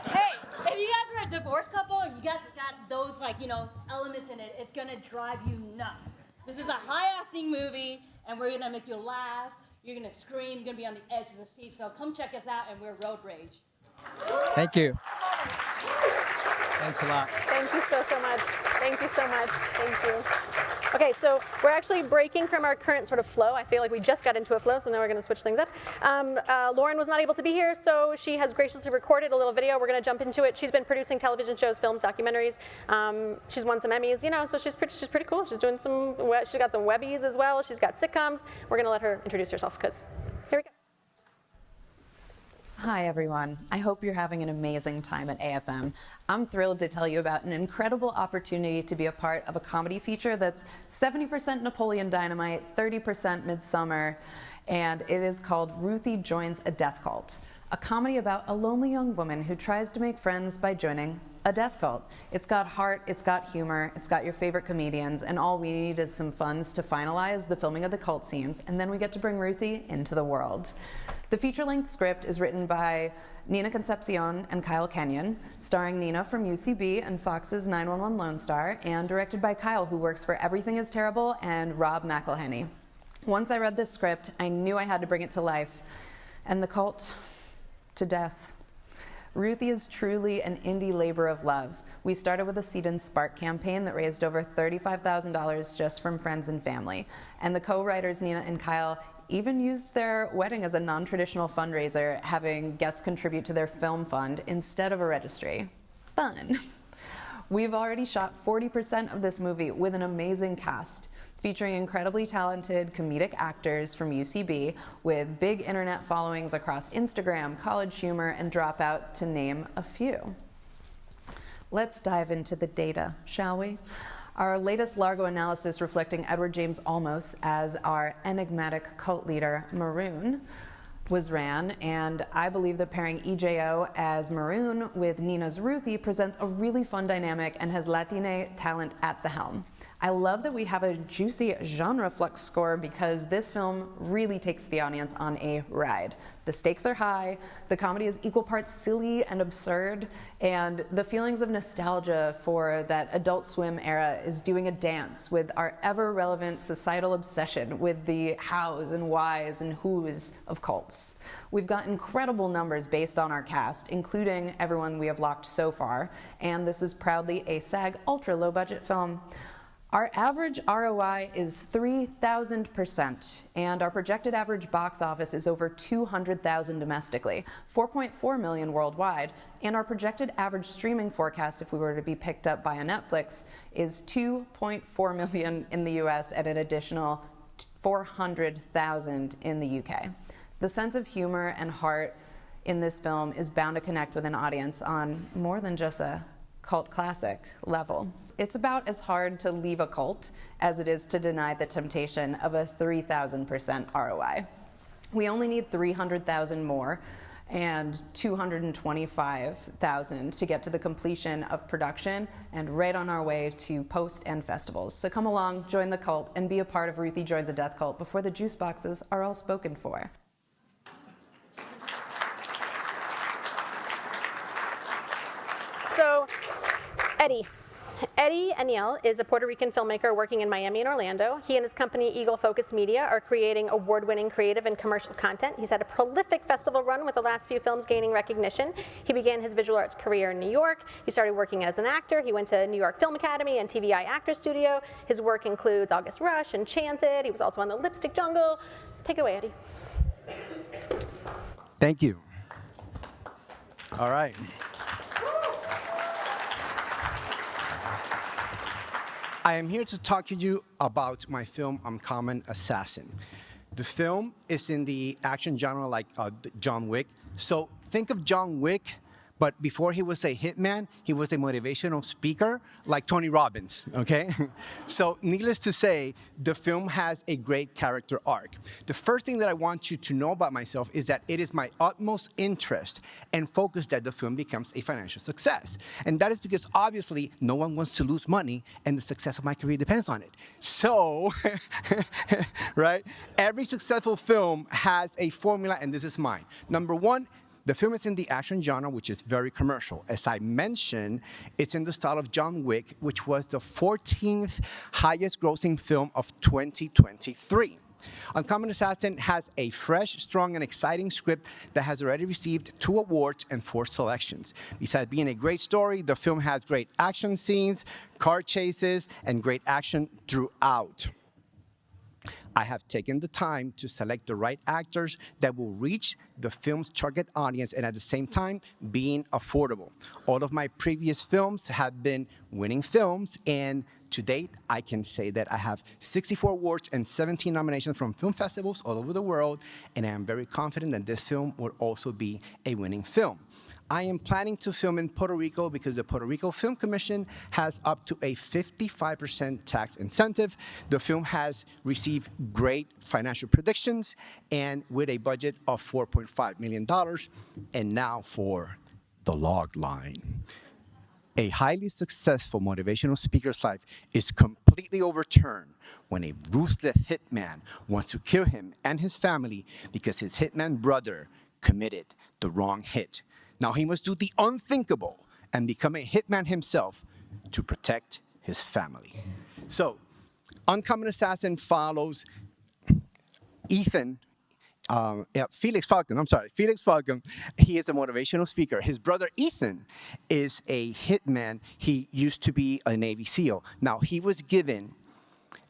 Hey, if you guys are a divorced couple and you guys got those elements in it, it's gonna drive you nuts. This is a high-acting movie, and we're gonna make you laugh. You're gonna scream. You're gonna be on the edge of the seat. So come check us out, and we're Road Rage. Thank you. Thanks a lot. Thank you so much. Thank you so much. Thank you. Okay, so we're actually breaking from our current sort of flow. I feel like we just got into a flow, so now we're going to switch things up. Lauren was not able to be here, so she has graciously recorded a little video. We're going to jump into it. She's been producing television shows, films, documentaries. She's won some Emmys, you know, so she's pretty cool. She's doing some. She's got some Webbies as well. She's got sitcoms. We're going to let her introduce herself because here we go. Hi, everyone. I hope you're having an amazing time at AFM. I'm thrilled to tell you about an incredible opportunity to be a part of a comedy feature that's 70% Napoleon Dynamite, 30% Midsummer, and it is called Ruthie Joins a Death Cult, a comedy about a lonely young woman who tries to make friends by joining a death cult. It's got heart, it's got humor, it's got your favorite comedians, and all we need is some funds to finalize the filming of the cult scenes, and then we get to bring Ruthie into the world. The feature-length script is written by Nina Concepcion and Kyle Kenyon, starring Nina from UCB and Fox's 911 Lone Star, and directed by Kyle, who works for Everything is Terrible, and Rob McElhenney. Once I read this script, I knew I had to bring it to life, and the cult to death. Ruthie is truly an indie labor of love. We started with a Seed and Spark campaign that raised over $35,000 just from friends and family. And the co-writers, Nina and Kyle, even used their wedding as a non-traditional fundraiser, having guests contribute to their film fund instead of a registry. Fun. We've already shot 40% of this movie with an amazing cast, featuring incredibly talented comedic actors from UCB with big internet followings across Instagram, College Humor, and Dropout, to name a few. Let's dive into the data, shall we? Our latest Largo analysis reflecting Edward James Olmos as our enigmatic cult leader, Maroon, was ran, and I believe that pairing EJO as Maroon with Nina's Ruthie presents a really fun dynamic and has Latine talent at the helm. I love that we have a juicy genre flux score because this film really takes the audience on a ride. The stakes are high, the comedy is equal parts silly and absurd, and the feelings of nostalgia for that Adult Swim era is doing a dance with our ever-relevant societal obsession with the hows and whys and whos of cults. We've got incredible numbers based on our cast, including everyone we have locked so far, and this is proudly a SAG ultra low-budget film. Our average ROI is 3,000%, and our projected average box office is over 200,000 domestically, 4.4 million worldwide, and our projected average streaming forecast, if we were to be picked up by a Netflix, is 2.4 million in the US and an additional 400,000 in the UK. The sense of humor and heart in this film is bound to connect with an audience on more than just a cult classic level. It's about as hard to leave a cult as it is to deny the temptation of a 3,000% ROI. We only need 300,000 more and 225,000 to get to the completion of production and right on our way to post and festivals. So come along, join the cult, and be a part of Ruthie Joins a Death Cult before the juice boxes are all spoken for. So, Eddie Eniel is a Puerto Rican filmmaker working in Miami and Orlando. He and his company, Eagle Focus Media, are creating award-winning creative and commercial content. He's had a prolific festival run with the last few films gaining recognition. He began his visual arts career in New York. He started working as an actor. He went to New York Film Academy and TVI Actor Studio. His work includes August Rush, Enchanted. He was also on the Lipstick Jungle. Take it away, Eddie. Thank you. All right. I am here to talk to you about my film, Uncommon Assassin. The film is in the action genre like John Wick. So think of John Wick, but before he was a hitman, he was a motivational speaker like Tony Robbins, okay? So needless to say, the film has a great character arc. The first thing that I want you to know about myself is that it is my utmost interest and focus that the film becomes a financial success. And that is because obviously no one wants to lose money and the success of my career depends on it. So, right? Every successful film has a formula and this is mine. Number one, the film is in the action genre, which is very commercial. As I mentioned, it's in the style of John Wick, which was the 14th highest grossing film of 2023. Uncommon Assassin has a fresh, strong, and exciting script that has already received 2 awards and 4 selections. Besides being a great story, the film has great action scenes, car chases, and great action throughout. I have taken the time to select the right actors that will reach the film's target audience and at the same time being affordable. All of my previous films have been winning films, and to date, I can say that I have 64 awards and 17 nominations from film festivals all over the world, and I am very confident that this film will also be a winning film. I am planning to film in Puerto Rico because the Puerto Rico Film Commission has up to a 55% tax incentive. The film has received great financial predictions and with a budget of $4.5 million. And now for the log line. A highly successful motivational speaker's life is completely overturned when a ruthless hitman wants to kill him and his family because his hitman brother committed the wrong hit. Now he must do the unthinkable and become a hitman himself to protect his family. So, Uncommon Assassin follows Felix Falcon. Felix Falcon. He is a motivational speaker. His brother Ethan is a hitman. He used to be a Navy SEAL. Now he was given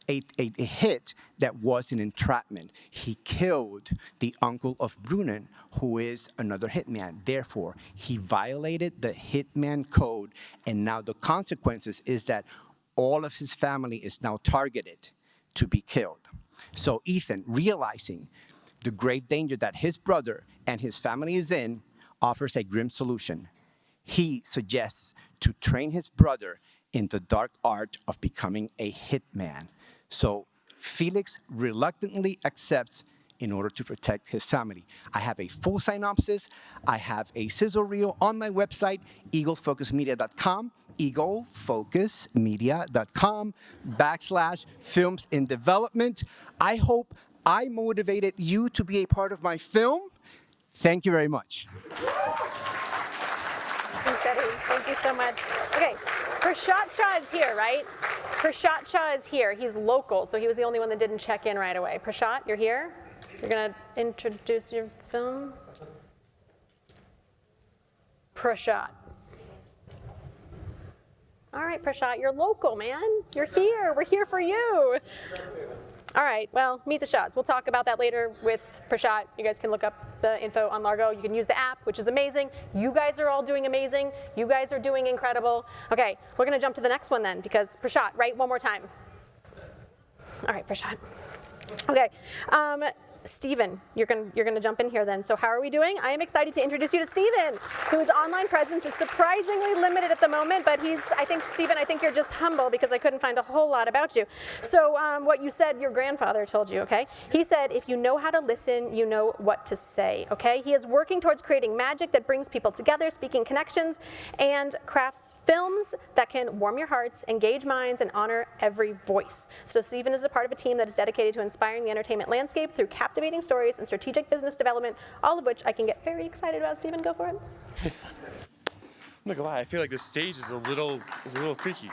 a hit that was an entrapment. He killed the uncle of Brunnen, who is another hitman. Therefore, he violated the hitman code, and now the consequences is that all of his family is now targeted to be killed. So Ethan, realizing the grave danger that his brother and his family is in, offers a grim solution. He suggests to train his brother in the dark art of becoming a hitman. So Felix reluctantly accepts in order to protect his family. I have a full synopsis. I have a sizzle reel on my website, eaglefocusmedia.com, eaglefocusmedia.com/films in development. I hope I motivated you to be a part of my film. Thank you very much. Thank you so much. Okay, Prashant Shah is here, right? Prashant Shah is here. He's local, so he was the only one that didn't check in right away. Prashant, you're here? You're gonna introduce your film? Prashant. All right, Prashant, you're local, man. You're here. We're here for you. All right, well, meet the Shahs. We'll talk about that later with Prashant. You guys can look up the info on Largo. You can use the app, which is amazing. You guys are all doing amazing. You guys are doing incredible. Okay, we're gonna jump to the next one then, because Prashant, right, one more time. All right, Prashant. Okay, Steven, you're gonna jump in here then. So how are we doing? I am excited to introduce you to Steven, whose online presence is surprisingly limited at the moment, but Steven, I think you're just humble because I couldn't find a whole lot about you. So what you said your grandfather told you, okay? He said, if you know how to listen, you know what to say, okay? He is working towards creating magic that brings people together, speaking connections, and crafts films that can warm your hearts, engage minds, and honor every voice. So Steven is a part of a team that is dedicated to inspiring the entertainment landscape through captivating stories and strategic business development, all of which I can get very excited about. Steven, go for it. I'm not gonna lie, I feel like this stage is a little creaky.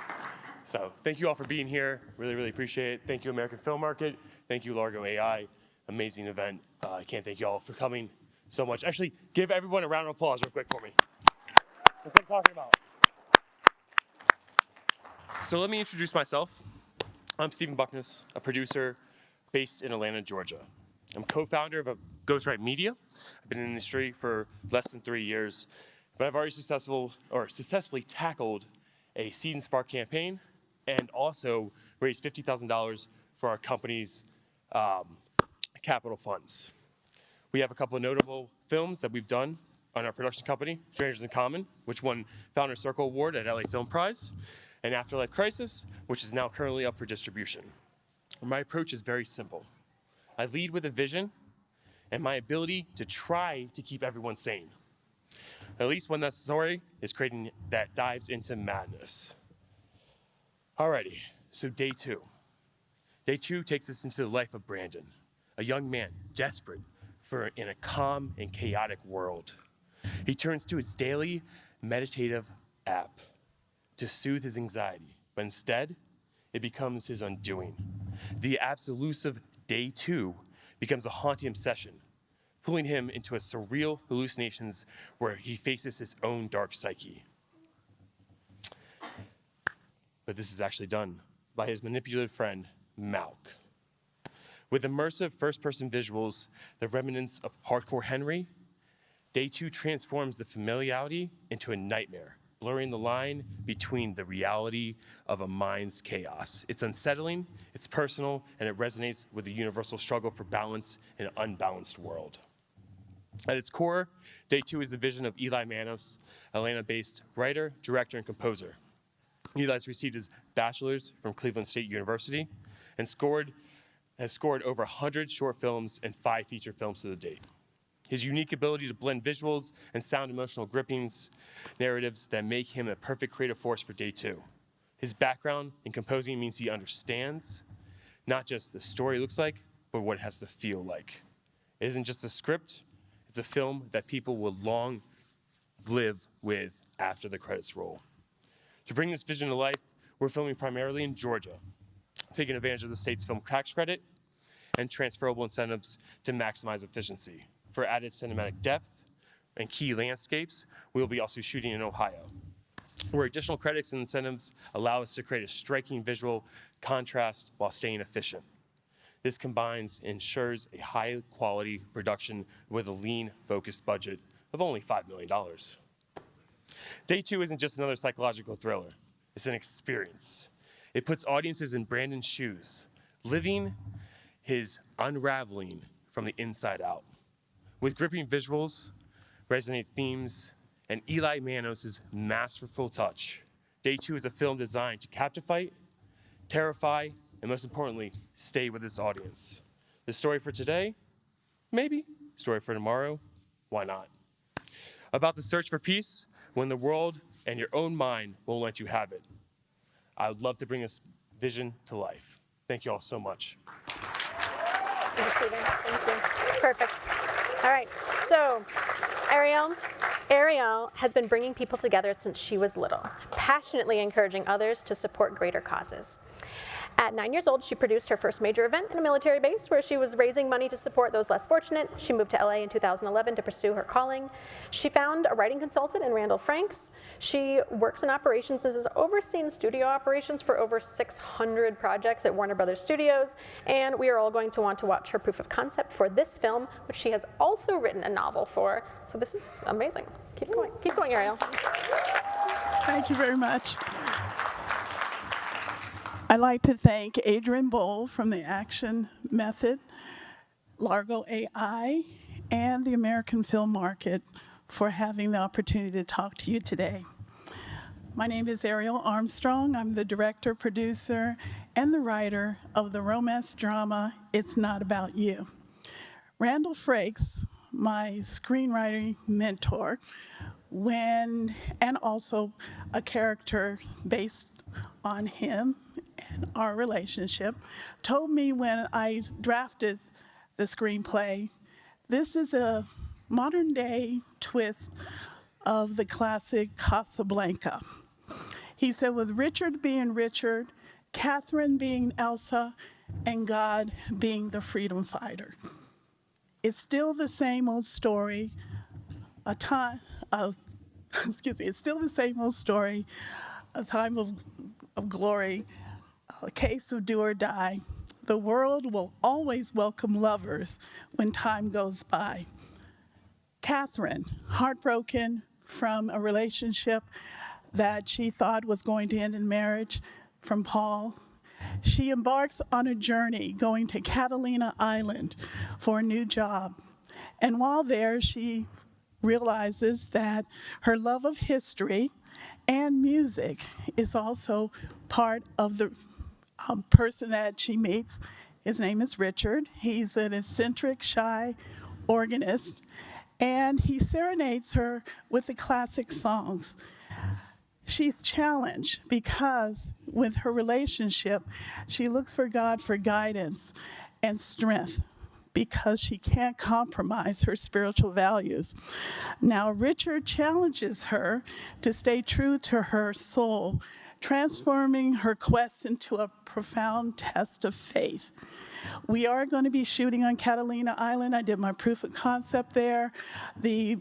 So thank you all for being here. Really, really appreciate it. Thank you, American Film Market. Thank you, Largo.ai. Amazing event. I can't thank you all for coming so much. Actually, give everyone a round of applause real quick for me. That's what I'm talking about. So let me introduce myself. I'm Stephen Buchness, a producer based in Atlanta, Georgia. I'm co-founder of Ghostwrite Media. I've been in the industry for less than 3 years, but I've already successfully tackled a Seed and Spark campaign and also raised $50,000 for our company's capital funds. We have a couple of notable films that we've done on our production company, Strangers in Common, which won Founder Circle Award at LA Film Prize, and Afterlife Crisis, which is now currently up for distribution. My approach is very simple. I lead with a vision and my ability to try to keep everyone sane. At least when that story is creating that dives into madness. Alrighty, so day two. Day two takes us into the life of Brandon, a young man desperate in a calm and chaotic world. He turns to his daily meditative app to soothe his anxiety, but instead, it becomes his undoing. The app's elusive day 2 becomes a haunting obsession, pulling him into a surreal hallucinations where he faces his own dark psyche. But this is actually done by his manipulative friend, Malk. With immersive first-person visuals, the remnants of Hardcore Henry, Day 2 transforms the familiarity into a nightmare, blurring the line between the reality of a mind's chaos. It's unsettling, it's personal, and it resonates with the universal struggle for balance in an unbalanced world. At its core, Day 2 is the vision of Eli Manos, Atlanta-based writer, director, and composer. Eli's received his bachelor's from Cleveland State University and has scored over 100 short films and 5 feature films to the date. His unique ability to blend visuals and sound emotional grippings, narratives that make him a perfect creative force for Day 2. His background in composing means he understands not just the story looks like, but what it has to feel like. It isn't just a script, it's a film that people will long live with after the credits roll. To bring this vision to life, we're filming primarily in Georgia, taking advantage of the state's film tax credit and transferable incentives to maximize efficiency. For added cinematic depth and key landscapes, we will be also shooting in Ohio, where additional credits and incentives allow us to create a striking visual contrast while staying efficient. This ensures a high-quality production with a lean, focused budget of only $5 million. Day 2 isn't just another psychological thriller. It's an experience. It puts audiences in Brandon's shoes, living his unraveling from the inside out. With gripping visuals, resonant themes, and Eli Manos' masterful touch, Day 2 is a film designed to captivate, terrify, and most importantly, stay with its audience. The story for today? Maybe. Story for tomorrow? Why not? About the search for peace when the world and your own mind won't let you have it. I would love to bring this vision to life. Thank you all so much. Thank you, Stephen. Thank you. It's perfect. All right, so Ariel has been bringing people together since she was little, passionately encouraging others to support greater causes. At 9 years old, she produced her first major event in a military base where she was raising money to support those less fortunate. She moved to LA in 2011 to pursue her calling. She found a writing consultant in Randall Franks. She works in operations and has overseen studio operations for over 600 projects at Warner Brothers Studios. And we are all going to want to watch her proof of concept for this film, which she has also written a novel for. So this is amazing. Keep going, Ariel. Thank you very much. I'd like to thank Adrian Boll from the Action Method, Largo.ai, and the American Film Market for having the opportunity to talk to you today. My name is Ariel Armstrong. I'm the director, producer, and the writer of the romance drama, It's Not About You. Randall Frakes, my screenwriting mentor, and also a character based on him and our relationship, told me when I drafted the screenplay, this is a modern day twist of the classic Casablanca. He said, with Richard being Richard, Catherine being Elsa, and God being the freedom fighter. It's still the same old story, it's still the same old story, a time of glory, a case of do or die. The world will always welcome lovers when time goes by. Catherine, heartbroken from a relationship that she thought was going to end in marriage from Paul, she embarks on a journey going to Catalina Island for a new job. And while there, she realizes that her love of history and music is also part of the person that she meets. His name is Richard. He's an eccentric, shy organist, and he serenades her with the classic songs. She's challenged because with her relationship, she looks for God for guidance and strength because she can't compromise her spiritual values. Now, Richard challenges her to stay true to her soul, transforming her quest into a profound test of faith. We are going to be shooting on Catalina Island. I did my proof of concept there. The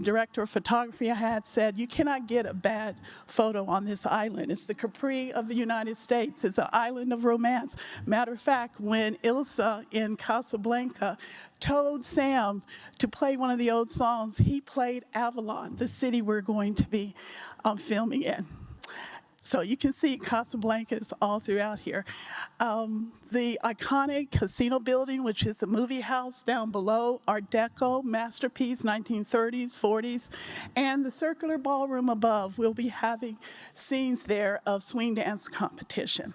director of photography I had said, you cannot get a bad photo on this island. It's the Capri of the United States. It's an island of romance. Matter of fact, when Ilsa in Casablanca told Sam to play one of the old songs, he played Avalon, the city we're going to be filming in. So you can see Casablanca is all throughout here. The iconic casino building, which is the movie house down below, Art Deco, masterpiece, 1930s, 40s, and the circular ballroom above, we'll be having scenes there of swing dance competition.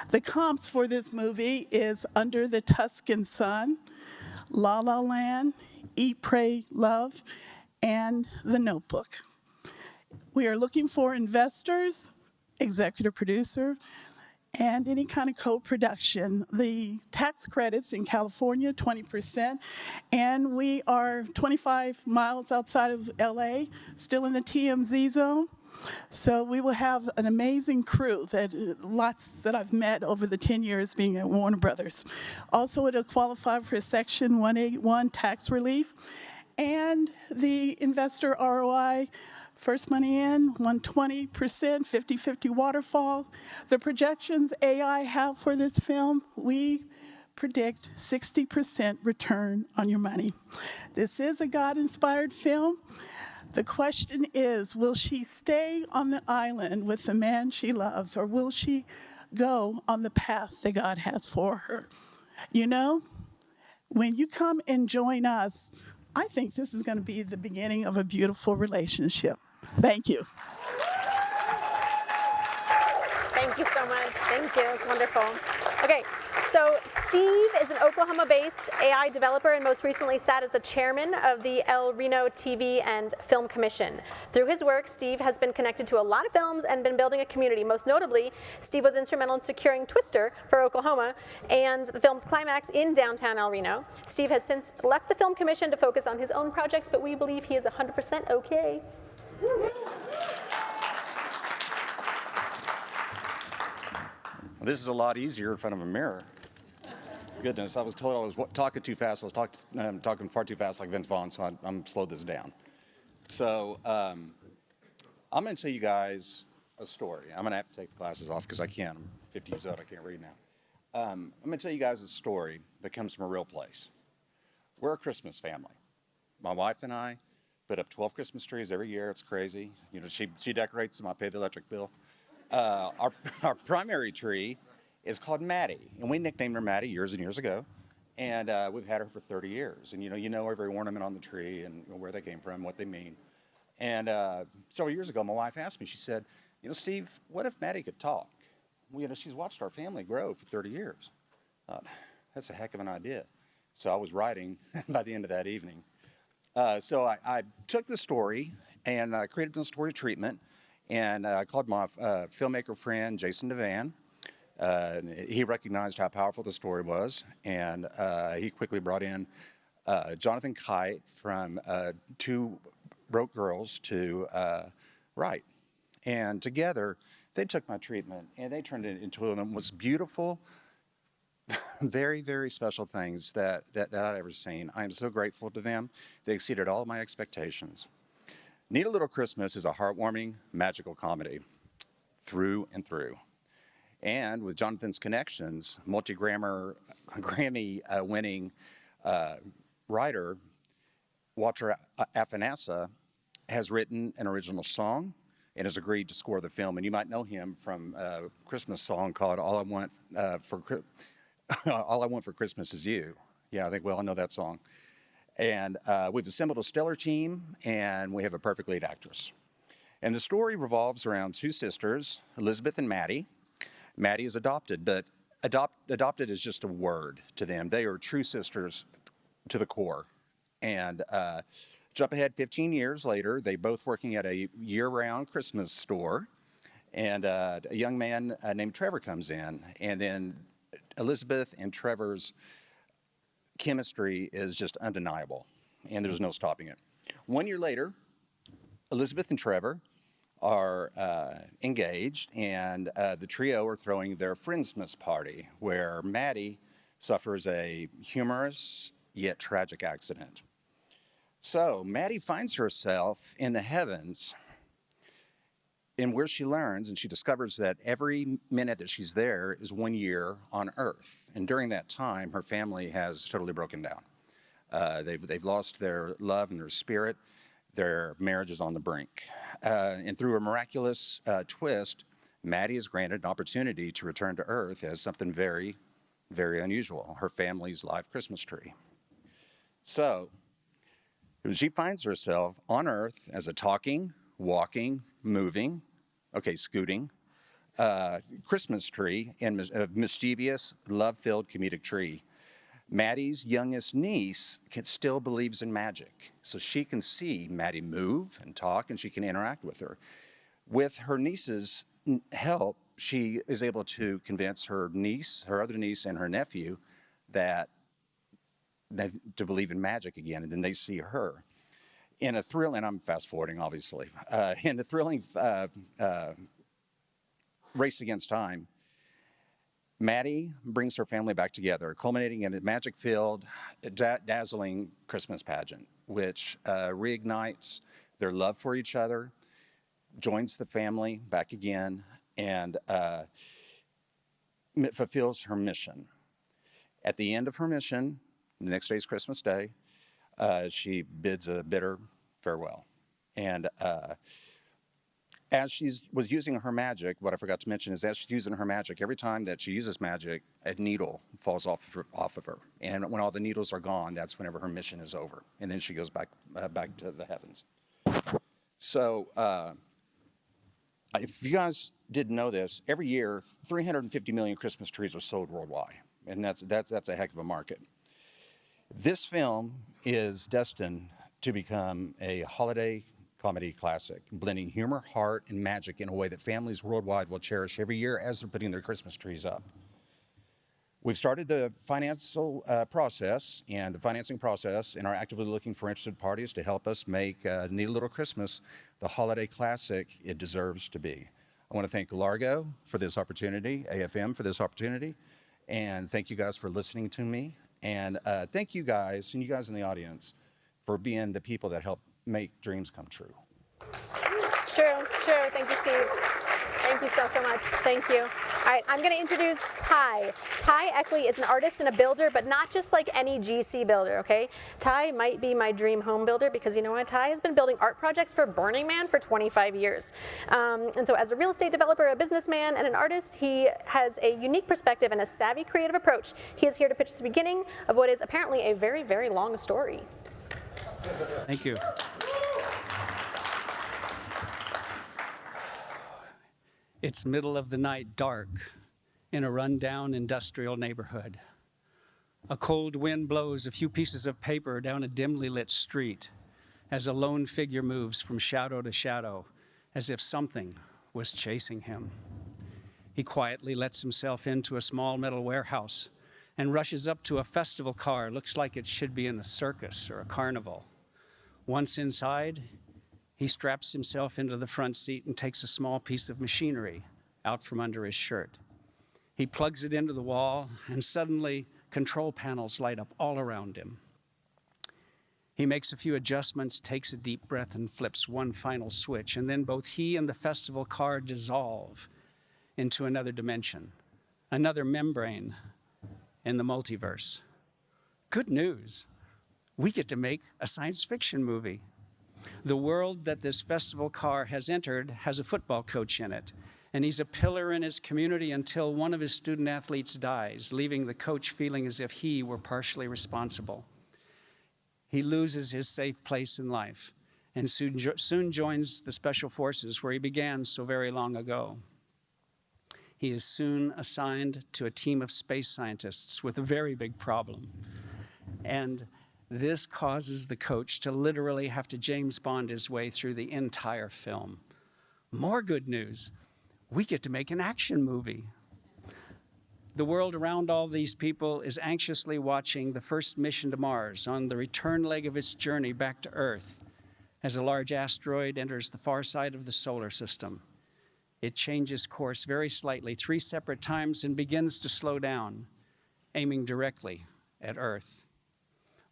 The comps for this movie is Under the Tuscan Sun, La La Land, Eat, Pray, Love, and The Notebook. We are looking for investors, executive producer, and any kind of co-production. The tax credits in California, 20%, and we are 25 miles outside of LA, still in the TMZ zone. So we will have an amazing crew, lots that I've met over the 10 years being at Warner Brothers. Also, it'll qualify for Section 181 tax relief, and the investor ROI, first money in, 120%, 50-50 waterfall. The projections AI have for this film, we predict 60% return on your money. This is a God-inspired film. The question is, will she stay on the island with the man she loves, or will she go on the path that God has for her? You know, when you come and join us, I think this is going to be the beginning of a beautiful relationship. Thank you. Thank you so much. Thank you. It's wonderful. Okay, so Steve is an Oklahoma-based AI developer and most recently sat as the chairman of the El Reno TV and Film Commission. Through his work, Steve has been connected to a lot of films and been building a community. Most notably, Steve was instrumental in securing Twister for Oklahoma and the film's climax in downtown El Reno. Steve has since left the Film Commission to focus on his own projects, but we believe he is 100% okay. Well, this is a lot easier in front of a mirror. Goodness, I was told I was talking too fast. I was talking far too fast like Vince Vaughn, so I'm slowed this down. So I'm going to tell you guys a story. I'm going to have to take the glasses off because I can't. I'm 50 years old. I can't read now. I'm going to tell you guys a story that comes from a real place. We're a Christmas family. My wife and I put up 12 Christmas trees every year. It's crazy. You know, she decorates them. I pay the electric bill. Our primary tree is called Maddie, and we nicknamed her Maddie years and years ago, and we've had her for 30 years. And you know every ornament on the tree and where they came from, what they mean. And several years ago, my wife asked me. She said, "You know, Steve, what if Maddie could talk?" Well, you know, she's watched our family grow for 30 years. That's a heck of an idea. So I was writing by the end of that evening. So I took the story and I created a story treatment, and I called my filmmaker friend, Jason Devon. He recognized how powerful the story was, and he quickly brought in Jonathan Kite from Two Broke Girls to write. And together, they took my treatment and they turned it into one of the most beautiful, very, very special things that I've ever seen. I am so grateful to them. They exceeded all of my expectations. Need a Little Christmas is a heartwarming, magical comedy through and through. And with Jonathan's connections, Grammy-winning writer Walter Afanasa has written an original song and has agreed to score the film. And you might know him from a Christmas song called All I Want for Christmas Is You. Yeah, I think we all know that song. And we've assembled a stellar team, and we have a perfect lead actress. And the story revolves around two sisters, Elizabeth and Maddie. Maddie is adopted, but adopted is just a word to them. They are true sisters to the core. And jump ahead 15 years later, they both working at a year-round Christmas store. And a young man named Trevor comes in, and then Elizabeth and Trevor's chemistry is just undeniable, and there's no stopping it. 1 year later, Elizabeth and Trevor are engaged, and the trio are throwing their Friendsmas party, where Maddie suffers a humorous yet tragic accident. So Maddie finds herself in the heavens, in where she learns and she discovers that every minute that she's there is 1 year on Earth. And during that time, her family has totally broken down. They've lost their love and their spirit. Their marriage is on the brink. And through a miraculous twist, Maddie is granted an opportunity to return to Earth as something very, very unusual, her family's live Christmas tree. So she finds herself on Earth as a talking, walking, moving, scooting, Christmas tree, and a mischievous, love-filled comedic tree. Maddie's youngest niece still believes in magic, so she can see Maddie move and talk, and she can interact with her. With her niece's help, she is able to convince her niece, her other niece, and her nephew to believe in magic again, and then they see her. In a thrilling, and I'm fast forwarding obviously, in a thrilling race against time, Maddie brings her family back together, culminating in a magic-filled, dazzling Christmas pageant, which reignites their love for each other, joins the family back again, and fulfills her mission. At the end of her mission, the next day is Christmas Day, she bids a bitter farewell. And as she was using her magic, what I forgot to mention is as she's using her magic, every time that she uses magic, a needle falls off of her. And when all the needles are gone, that's whenever her mission is over. And then she goes back to the heavens. So if you guys didn't know this, every year, 350 million Christmas trees are sold worldwide. And that's a heck of a market. This film is destined to become a holiday comedy classic, blending humor, heart, and magic in a way that families worldwide will cherish every year as they're putting their Christmas trees up. We've started the financial process and the financing process and are actively looking for interested parties to help us make Neat Little Christmas the holiday classic it deserves to be. I want to thank Largo for this opportunity, AFM for this opportunity, and thank you guys for listening to me. And thank you guys, and you guys in the audience, for being the people that help make dreams come true. It's true. It's true. Thank you, Steve. Thank you so much. Thank you. All right, I'm going to introduce Ty. Ty Eckley is an artist and a builder, but not just like any GC builder, okay? Ty might be my dream home builder because you know what? Ty has been building art projects for Burning Man for 25 years. And so as a real estate developer, a businessman, and an artist, he has a unique perspective and a savvy creative approach. He is here to pitch the beginning of what is apparently a very, very long story. Thank you. It's middle of the night, dark, in a rundown industrial neighborhood. A cold wind blows a few pieces of paper down a dimly lit street as a lone figure moves from shadow to shadow, as if something was chasing him. He quietly lets himself into a small metal warehouse and rushes up to a festival car. Looks like it should be in a circus or a carnival. Once inside, he straps himself into the front seat and takes a small piece of machinery out from under his shirt. He plugs it into the wall, and suddenly control panels light up all around him. He makes a few adjustments, takes a deep breath, and flips one final switch, and then both he and the festival car dissolve into another dimension, another membrane in the multiverse. Good news. We get to make a science fiction movie. The world that this festival car has entered has a football coach in it, and he's a pillar in his community until one of his student athletes dies, leaving the coach feeling as if he were partially responsible. He loses his safe place in life and soon joins the special forces where he began so very long ago. He is soon assigned to a team of space scientists with a very big problem. And this causes the coach to literally have to James Bond his way through the entire film. More good news, we get to make an action movie. The world around all these people is anxiously watching the first mission to Mars on the return leg of its journey back to Earth. As a large asteroid enters the far side of the solar system, it changes course very slightly 3 separate times and begins to slow down, aiming directly at Earth.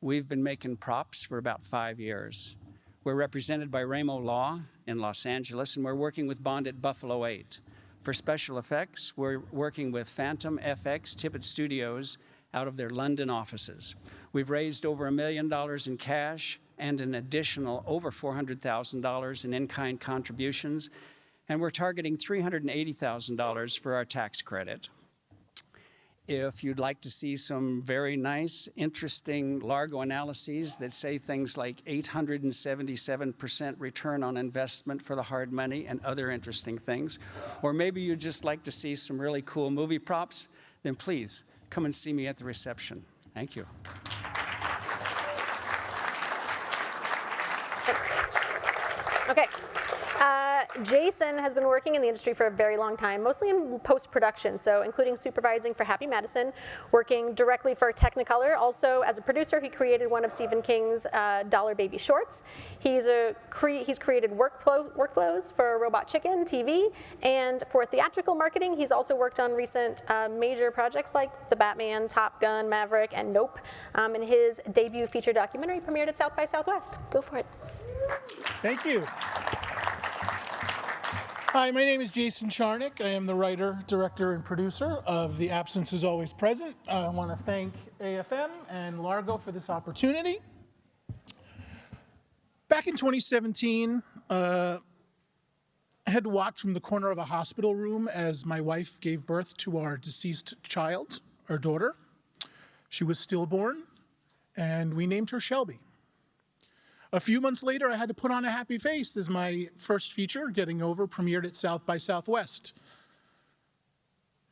We've been making props for about 5 years. We're represented by Ramo Law in Los Angeles, and we're working with Bond at Buffalo 8. For special effects, we're working with Phantom FX Tippett Studios out of their London offices. We've raised over $1 million in cash and an additional over $400,000 in in-kind contributions, and we're targeting $380,000 for our tax credit. If you'd like to see some very nice, interesting Largo analyses that say things like 877% return on investment for the hard money and other interesting things, or maybe you'd just like to see some really cool movie props, then please come and see me at the reception. Thank you. Okay. Jason has been working in the industry for a very long time, mostly in post-production, so including supervising for Happy Madison, working directly for Technicolor. Also, as a producer, he created one of Stephen King's Dollar Baby shorts. He's created workflows for Robot Chicken TV, and for theatrical marketing, he's also worked on recent major projects like The Batman, Top Gun, Maverick, and Nope. And his debut feature documentary premiered at South by Southwest. Go for it. Thank you. Hi, my name is Jason Charnick. I am the writer, director, and producer of The Absence is Always Present. I want to thank AFM and Largo for this opportunity. Back in 2017, I had to watch from the corner of a hospital room as my wife gave birth to our deceased child, our daughter. She was stillborn, and we named her Shelby. A few months later, I had to put on a happy face as my first feature, Getting Over, premiered at South by Southwest.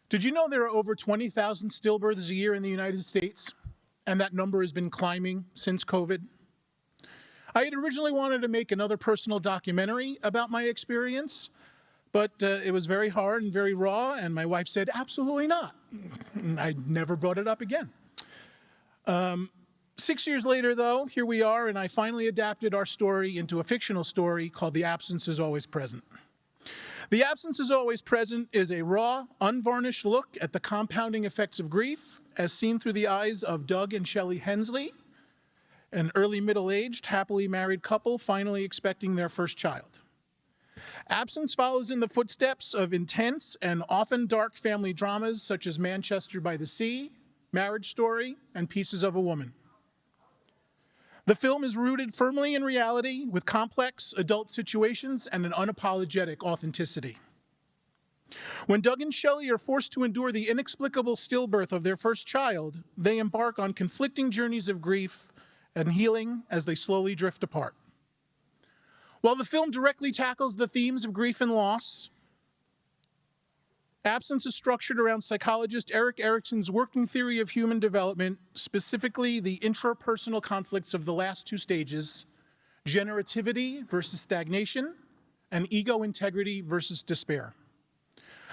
Did you know there are over 20,000 stillbirths a year in the United States, and that number has been climbing since COVID? I had originally wanted to make another personal documentary about my experience, but it was very hard and very raw, and my wife said, absolutely not. I never brought it up again. 6 years later, though, here we are, and I finally adapted our story into a fictional story called The Absence is Always Present. The Absence is Always Present is a raw, unvarnished look at the compounding effects of grief as seen through the eyes of Doug and Shelley Hensley, an early middle-aged, happily married couple finally expecting their first child. Absence follows in the footsteps of intense and often dark family dramas such as Manchester by the Sea, Marriage Story, and Pieces of a Woman. The film is rooted firmly in reality with complex adult situations and an unapologetic authenticity. When Doug and Shelley are forced to endure the inexplicable stillbirth of their first child, they embark on conflicting journeys of grief and healing as they slowly drift apart. While the film directly tackles the themes of grief and loss, Absence is structured around psychologist Erik Erikson's working theory of human development, specifically the intrapersonal conflicts of the last two stages, generativity versus stagnation, and ego integrity versus despair.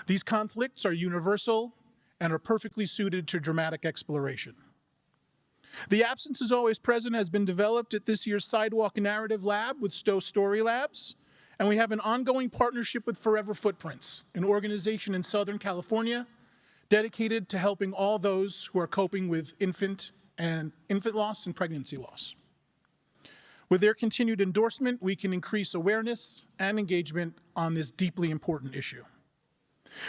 These conflicts are universal and are perfectly suited to dramatic exploration. The Absence is Always Present has been developed at this year's Sidewalk Narrative Lab with Stowe Story Labs, and we have an ongoing partnership with Forever Footprints, an organization in Southern California dedicated to helping all those who are coping with infant loss and pregnancy loss. With their continued endorsement, we can increase awareness and engagement on this deeply important issue.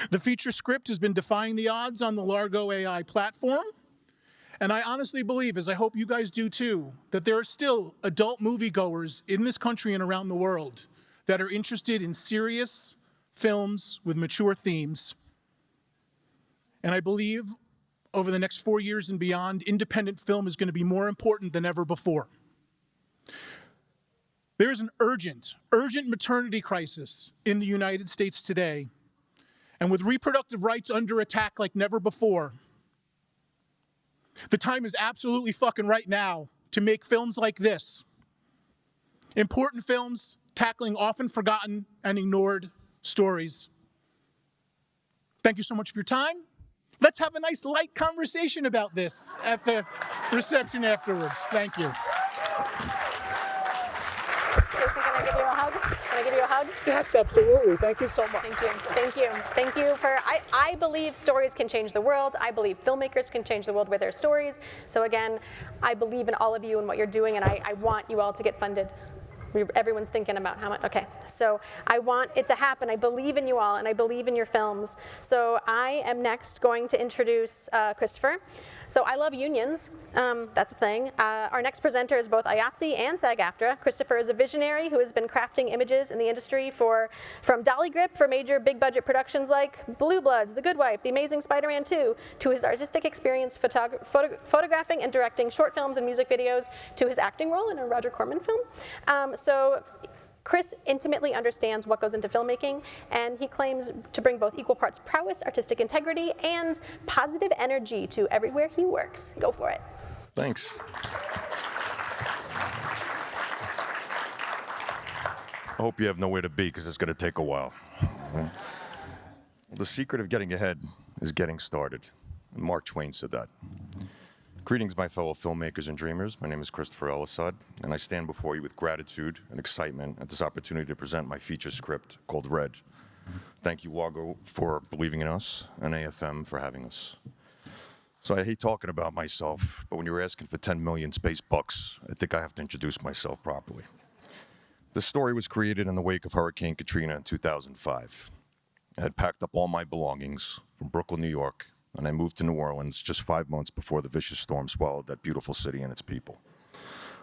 The feature script has been defying the odds on the Largo.ai platform, and I honestly believe, as I hope you guys do too, that there are still adult moviegoers in this country and around the world that are interested in serious films with mature themes. And I believe over the next 4 years and beyond, independent film is going to be more important than ever before. There is an urgent maternity crisis in the United States today. And with reproductive rights under attack like never before, the time is absolutely fucking right now to make films like this. Important films tackling often forgotten and ignored stories. Thank you so much for your time. Let's have a nice light conversation about this at the reception afterwards. Thank you. I give you a hug? Yes, absolutely. Thank you so much. Thank you. Thank you. Thank you for, I believe stories can change the world. I believe filmmakers can change the world with their stories. So again, I believe in all of you and what you're doing, and I want you all to get funded. Everyone's thinking about how much, okay. So I want it to happen. I believe in you all, and I believe in your films. So I am next going to introduce Christopher. So I love unions, that's a thing. Our next presenter is both IATSE and SAG-AFTRA. Christopher is a visionary who has been crafting images in the industry from Dolly Grip for major big budget productions like Blue Bloods, The Good Wife, The Amazing Spider-Man 2, to his artistic experience photographing and directing short films and music videos, to his acting role in a Roger Corman film. So Chris intimately understands what goes into filmmaking, and he claims to bring both equal parts prowess, artistic integrity, and positive energy to everywhere he works. Go for it. Thanks. I hope you have nowhere to be, because it's going to take a while. The secret of getting ahead is getting started. Mark Twain said that. Greetings, my fellow filmmakers and dreamers. My name is Christopher El-Assad, and I stand before you with gratitude and excitement at this opportunity to present my feature script called Red. Thank you, Largo, for believing in us, and AFM for having us. So I hate talking about myself, but when you were asking for 10 million space bucks, I think I have to introduce myself properly. This story was created in the wake of Hurricane Katrina in 2005. I had packed up all my belongings from Brooklyn, New York, and I moved to New Orleans just 5 months before the vicious storm swallowed that beautiful city and its people.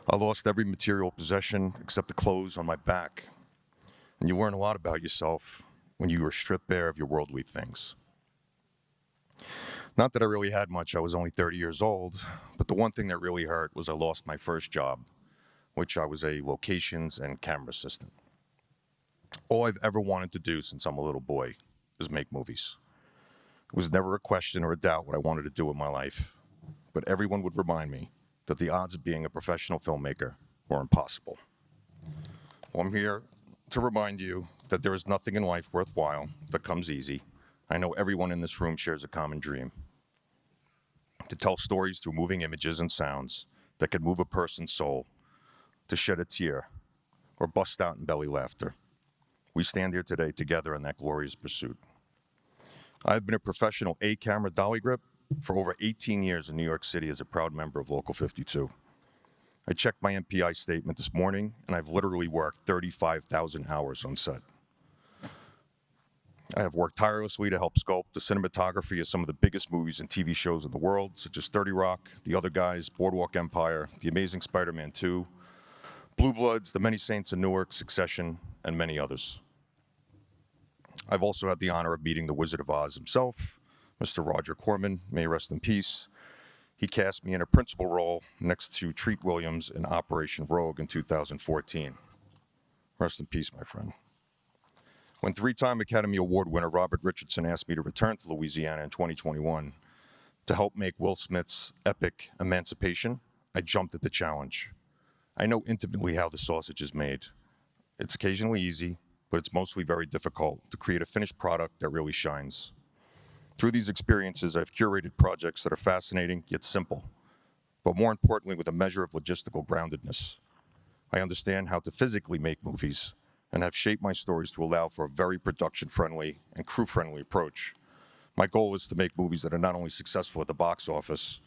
I lost every material possession except the clothes on my back. And you learn a lot about yourself when you are stripped bare of your worldly things. Not that I really had much, I was only 30 years old, but the one thing that really hurt was I lost my first job, which I was a locations and camera assistant. All I've ever wanted to do since I'm a little boy is make movies. It was never a question or a doubt what I wanted to do with my life, but everyone would remind me that the odds of being a professional filmmaker were impossible. Well, I'm here to remind you that there is nothing in life worthwhile that comes easy. I know everyone in this room shares a common dream: to tell stories through moving images and sounds that can move a person's soul, to shed a tear, or bust out in belly laughter. We stand here today together in that glorious pursuit. I've been a professional A-camera dolly grip for over 18 years in New York City as a proud member of Local 52. I checked my MPI statement this morning, and I've literally worked 35,000 hours on set. I have worked tirelessly to help sculpt the cinematography of some of the biggest movies and TV shows in the world, such as 30 Rock, The Other Guys, Boardwalk Empire, The Amazing Spider-Man 2, Blue Bloods, The Many Saints of Newark, Succession, and many others. I've also had the honor of meeting the Wizard of Oz himself, Mr. Roger Corman, may he rest in peace. He cast me in a principal role next to Treat Williams in Operation Rogue in 2014. Rest in peace, my friend. When three-time Academy Award winner Robert Richardson asked me to return to Louisiana in 2021 to help make Will Smith's epic Emancipation, I jumped at the challenge. I know intimately how the sausage is made. It's occasionally easy, but it's mostly very difficult to create a finished product that really shines. Through these experiences, I've curated projects that are fascinating yet simple, but more importantly, with a measure of logistical groundedness. I understand how to physically make movies and have shaped my stories to allow for a very production-friendly and crew-friendly approach. My goal is to make movies that are not only successful at the box office,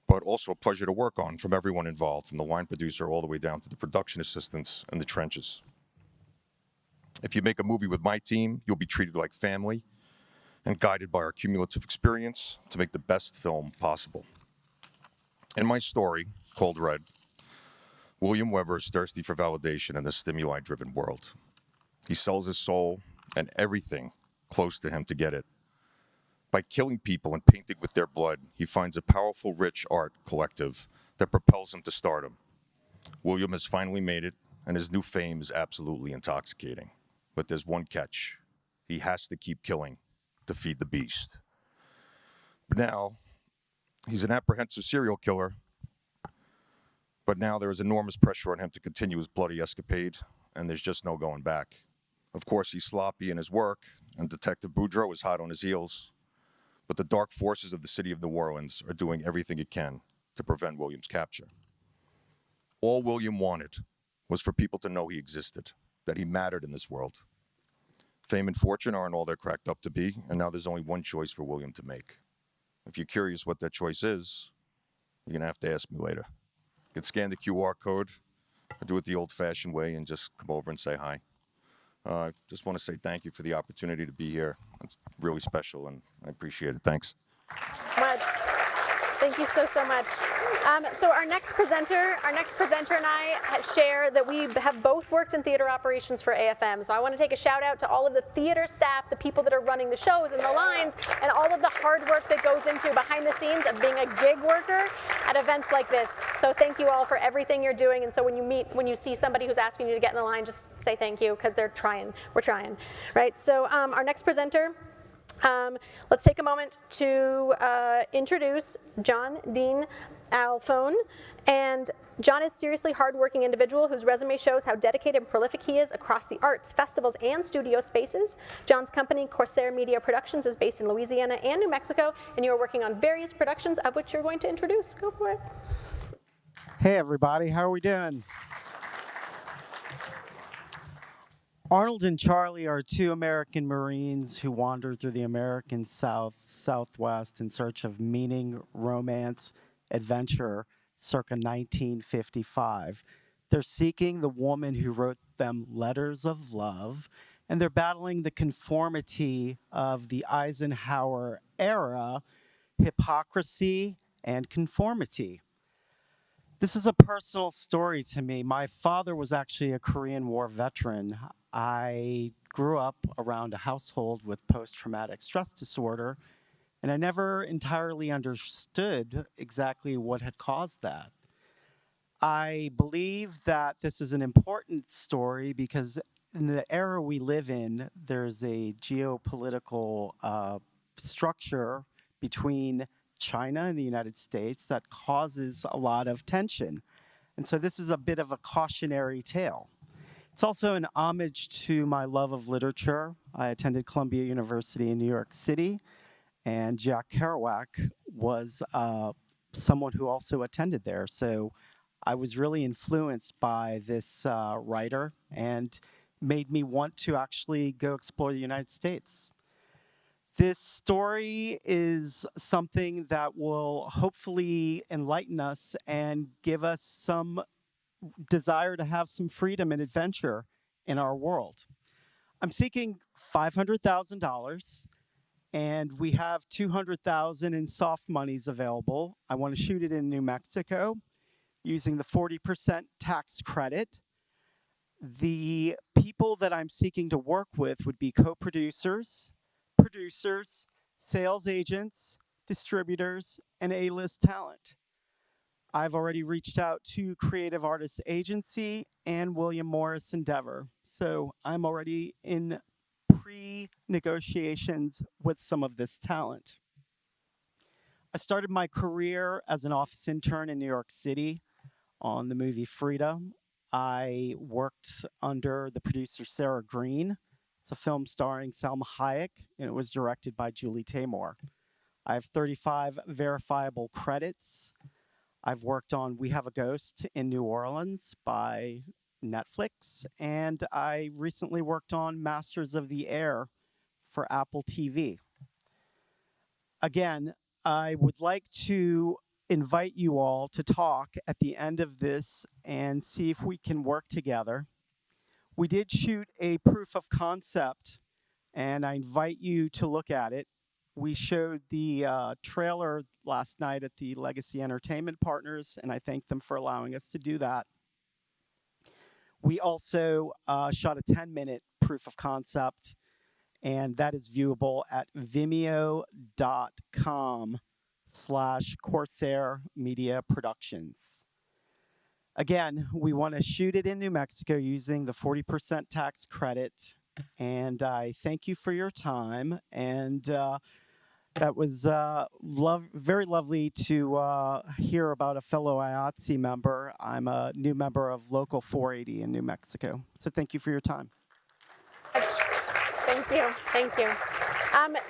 but also a pleasure to work on from everyone involved, from the line producer all the way down to the production assistants and the trenches. If you make a movie with my team, you'll be treated like family and guided by our cumulative experience to make the best film possible. In my story, called Red, William Weber is thirsty for validation in this stimuli-driven world. He sells his soul and everything close to him to get it. By killing people and painting with their blood, he finds a powerful, rich art collective that propels him to stardom. William has finally made it, and his new fame is absolutely intoxicating. But there's one catch. He has to keep killing to feed the beast. But now, he's an apprehensive serial killer, but now there is enormous pressure on him to continue his bloody escapade, and there's just no going back. Of course, he's sloppy in his work, and Detective Boudreaux is hot on his heels, but the dark forces of the city of New Orleans are doing everything it can to prevent William's capture. All William wanted was for people to know he existed, that he mattered in this world. Fame and fortune aren't all they're cracked up to be, and now there's only one choice for William to make. If you're curious what that choice is, you're going to have to ask me later. You can scan the QR code, or do it the old-fashioned way and just come over and say hi. I just want to say thank you for the opportunity to be here. It's really special, and I appreciate it. Thanks. Much. Thank you so much. So our next presenter and I share that we have both worked in theater operations for AFM. So I want to take a shout out to all of the theater staff, the people that are running the shows and the lines, and all of the hard work that goes into behind the scenes of being a gig worker at events like this. So thank you all for everything you're doing. And so when you see somebody who's asking you to get in the line, just say thank you, because they're trying. We're trying, right? So our next presenter. Let's take a moment to introduce John Dean Alphone. And John is a seriously hardworking individual whose resume shows how dedicated and prolific he is across the arts, festivals, and studio spaces. John's company, Corsair Media Productions, is based in Louisiana and New Mexico, and you're working on various productions of which you're going to introduce. Go for it. Hey, everybody. How are we doing? Arnold and Charlie are two American Marines who wander through the American Southwest in search of meaning, romance, adventure, circa 1955. They're seeking the woman who wrote them letters of love, and they're battling the conformity of the Eisenhower era, hypocrisy and conformity. This is a personal story to me. My father was actually a Korean War veteran. I grew up around a household with post-traumatic stress disorder, and I never entirely understood exactly what had caused that. I believe that this is an important story because in the era we live in, there's a geopolitical structure between China and the United States that causes a lot of tension. And so this is a bit of a cautionary tale. It's also an homage to my love of literature. I attended Columbia University in New York City, and Jack Kerouac was someone who also attended there. So I was really influenced by this writer and made me want to actually go explore the United States. This story is something that will hopefully enlighten us and give us some desire to have some freedom and adventure in our world. I'm seeking $500,000, and we have $200,000 in soft monies available. I want to shoot it in New Mexico using the 40% tax credit. The people that I'm seeking to work with would be co-producers, producers, sales agents, distributors, and A-list talent. I've already reached out to Creative Artists Agency and William Morris Endeavor, so I'm already in pre-negotiations with some of this talent. I started my career as an office intern in New York City on the movie Frida. I worked under the producer Sarah Green. It's a film starring Salma Hayek, and it was directed by Julie Taymor. I have 35 verifiable credits. I've worked on We Have a Ghost in New Orleans by Netflix, and I recently worked on Masters of the Air for Apple TV. Again, I would like to invite you all to talk at the end of this and see if we can work together. We did shoot a proof of concept, and I invite you to look at it. We showed the trailer last night at the Legacy Entertainment Partners, and I thank them for allowing us to do that. We also shot a 10-minute proof of concept, and that is viewable at vimeo.com/Corsair Media Productions. Again, we want to shoot it in New Mexico using the 40% tax credit, and I thank you for your time, and that was very lovely to hear about a fellow IATSE member. I'm a new member of Local 480 in New Mexico, so thank you for your time. Thank you. Thank you.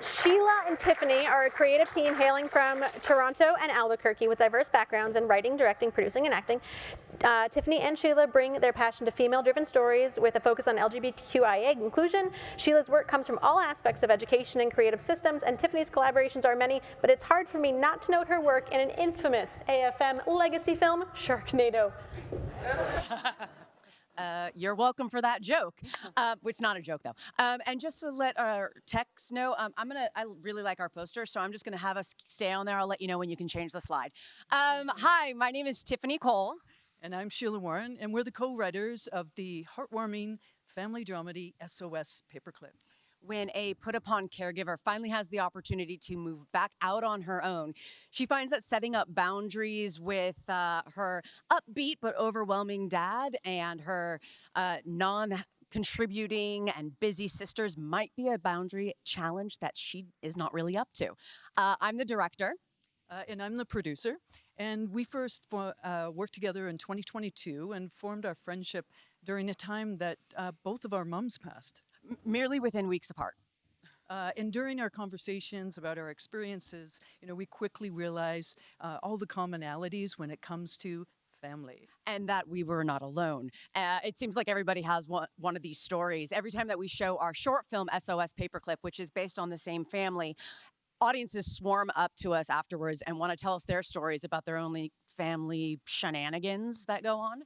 Sheila and Tiffany are a creative team hailing from Toronto and Albuquerque with diverse backgrounds in writing, directing, producing, and acting. Tiffany and Sheila bring their passion to female-driven stories with a focus on LGBTQIA inclusion. Sheila's work comes from all aspects of education and creative systems, and Tiffany's collaborations are many, but it's hard for me not to note her work in an infamous AFM legacy film, Sharknado. You're welcome for that joke, which is not a joke though. And just to let our techs know, I really like our poster, so I'm just gonna have us stay on there. I'll let you know when you can change the slide. Hi, my name is Tiffany Cole. And I'm Sheila Warren, and we're the co-writers of the heartwarming family dramedy SOS Paperclip. When a put-upon caregiver finally has the opportunity to move back out on her own, she finds that setting up boundaries with her upbeat but overwhelming dad and her non-contributing and busy sisters might be a boundary challenge that she is not really up to. I'm the director. And I'm the producer. And we first worked together in 2022 and formed our friendship during a time that both of our moms passed. Merely within weeks apart. And during our conversations about our experiences, we quickly realized all the commonalities when it comes to family. And that we were not alone. It seems like everybody has one of these stories. Every time that we show our short film, SOS Paperclip, which is based on the same family, audiences swarm up to us afterwards and want to tell us their stories about their own family shenanigans that go on.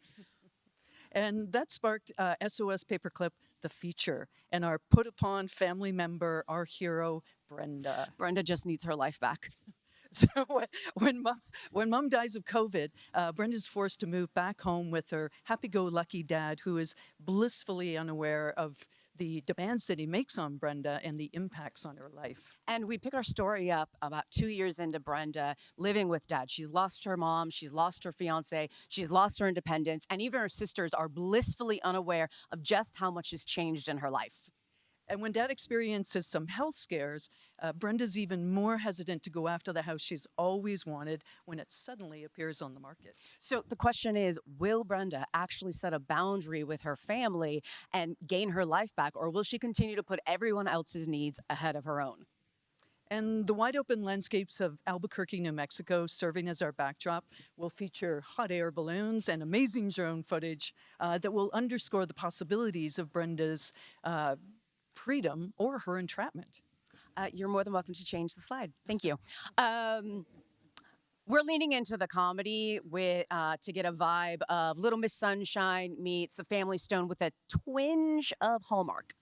And that sparked SOS Paperclip, the feature, and our put-upon family member, our hero, Brenda. Brenda just needs her life back. So when mom dies of COVID, Brenda's forced to move back home with her happy-go-lucky dad, who is blissfully unaware of the demands that he makes on Brenda and the impacts on her life. And we pick our story up about 2 years into Brenda living with dad. She's lost her mom, she's lost her fiance, she's lost her independence, and even her sisters are blissfully unaware of just how much has changed in her life. And when dad experiences some health scares, Brenda's even more hesitant to go after the house she's always wanted when it suddenly appears on the market. So the question is, will Brenda actually set a boundary with her family and gain her life back, or will she continue to put everyone else's needs ahead of her own? And the wide open landscapes of Albuquerque, New Mexico, serving as our backdrop, will feature hot air balloons and amazing drone footage that will underscore the possibilities of Brenda's freedom or her entrapment. You're more than welcome to change the slide. Thank you. We're leaning into the comedy to get a vibe of Little Miss Sunshine meets The Family Stone with a twinge of Hallmark.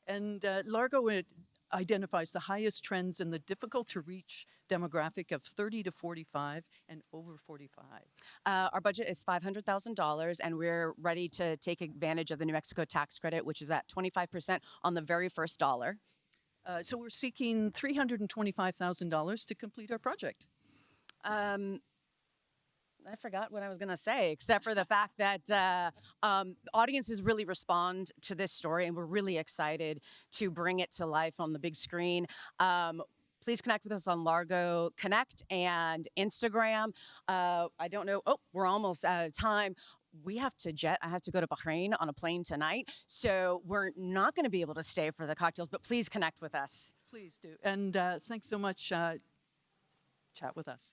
And Largo identifies the highest trends in the difficult-to-reach demographic of 30 to 45 and over 45. Our budget is $500,000, and we're ready to take advantage of the New Mexico tax credit, which is at 25% on the very first dollar. So we're seeking $325,000 to complete our project. I forgot what I was going to say, except for the fact that audiences really respond to this story, and we're really excited to bring it to life on the big screen. Please connect with us on Largo Connect and Instagram. I don't know. Oh, we're almost out of time. We have to jet. I have to go to Bahrain on a plane tonight, so we're not going to be able to stay for the cocktails, but please connect with us. Please do. And thanks so much. Chat with us.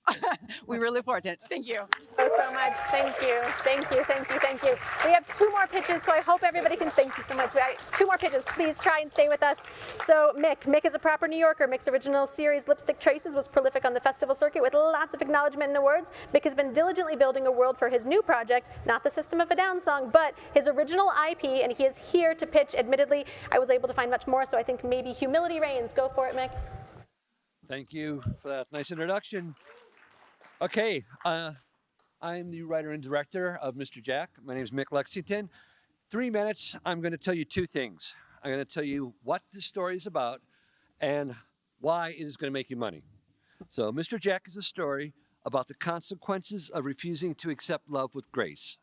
We really look forward to it. Thank you. So much. Thank you. Thank you. Thank you. Thank you. We have 2 more pitches, so I hope everybody can. Thank you so much. We have 2 more pitches. Please try and stay with us. So Mick is a proper New Yorker. Mick's original series, Lipstick Traces, was prolific on the festival circuit with lots of acknowledgement and awards. Mick has been diligently building a world for his new project, not the System of a Down song, but his original IP, and he is here to pitch. Admittedly, I was able to find much more, so I think maybe humility reigns. Go for it, Mick. Thank you for that nice introduction. Okay, I'm the writer and director of Mr. Jack. My name is Mick Lexington. 3 minutes, I'm going to tell you 2 things. I'm going to tell you what this story is about and why it is going to make you money. So Mr. Jack is a story about the consequences of refusing to accept love with grace.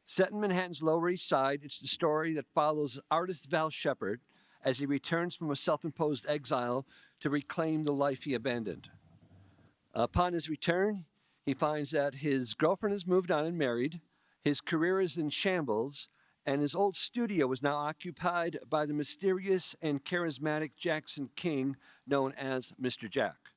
Set in Manhattan's Lower East Side, it's the story that follows artist Val Shepard as he returns from a self-imposed exile to reclaim the life he abandoned. Upon his return, he finds that his girlfriend has moved on and married, his career is in shambles, and his old studio was now occupied by the mysterious and charismatic Jackson King, known as Mr. Jack.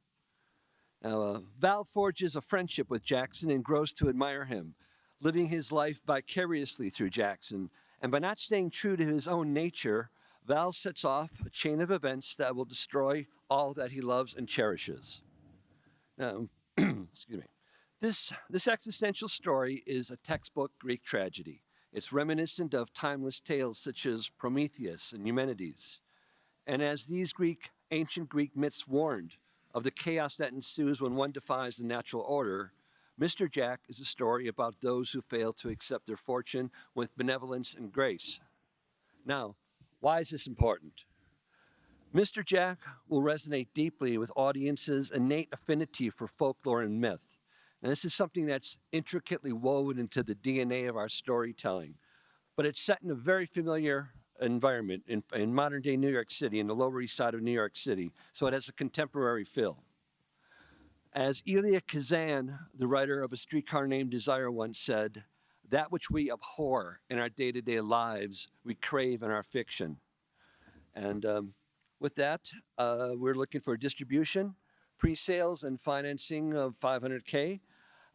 Now, Val forges a friendship with Jackson and grows to admire him, living his life vicariously through Jackson. And by not staying true to his own nature, Val sets off a chain of events that will destroy all that he loves and cherishes. Now, excuse me. This existential story is a textbook Greek tragedy. It's reminiscent of timeless tales such as Prometheus and Eumenides. And as these ancient Greek myths warned of the chaos that ensues when one defies the natural order, Mr. Jack is a story about those who fail to accept their fortune with benevolence and grace. Now, why is this important? Mr. Jack will resonate deeply with audiences' innate affinity for folklore and myth. And this is something that's intricately woven into the DNA of our storytelling. But it's set in a very familiar environment in modern-day New York City, in the Lower East Side of New York City. So it has a contemporary feel. As Elia Kazan, the writer of A Streetcar Named Desire, once said, "That which we abhor in our day-to-day lives, we crave in our fiction." And with that, we're looking for distribution, pre-sales, and financing of $500K.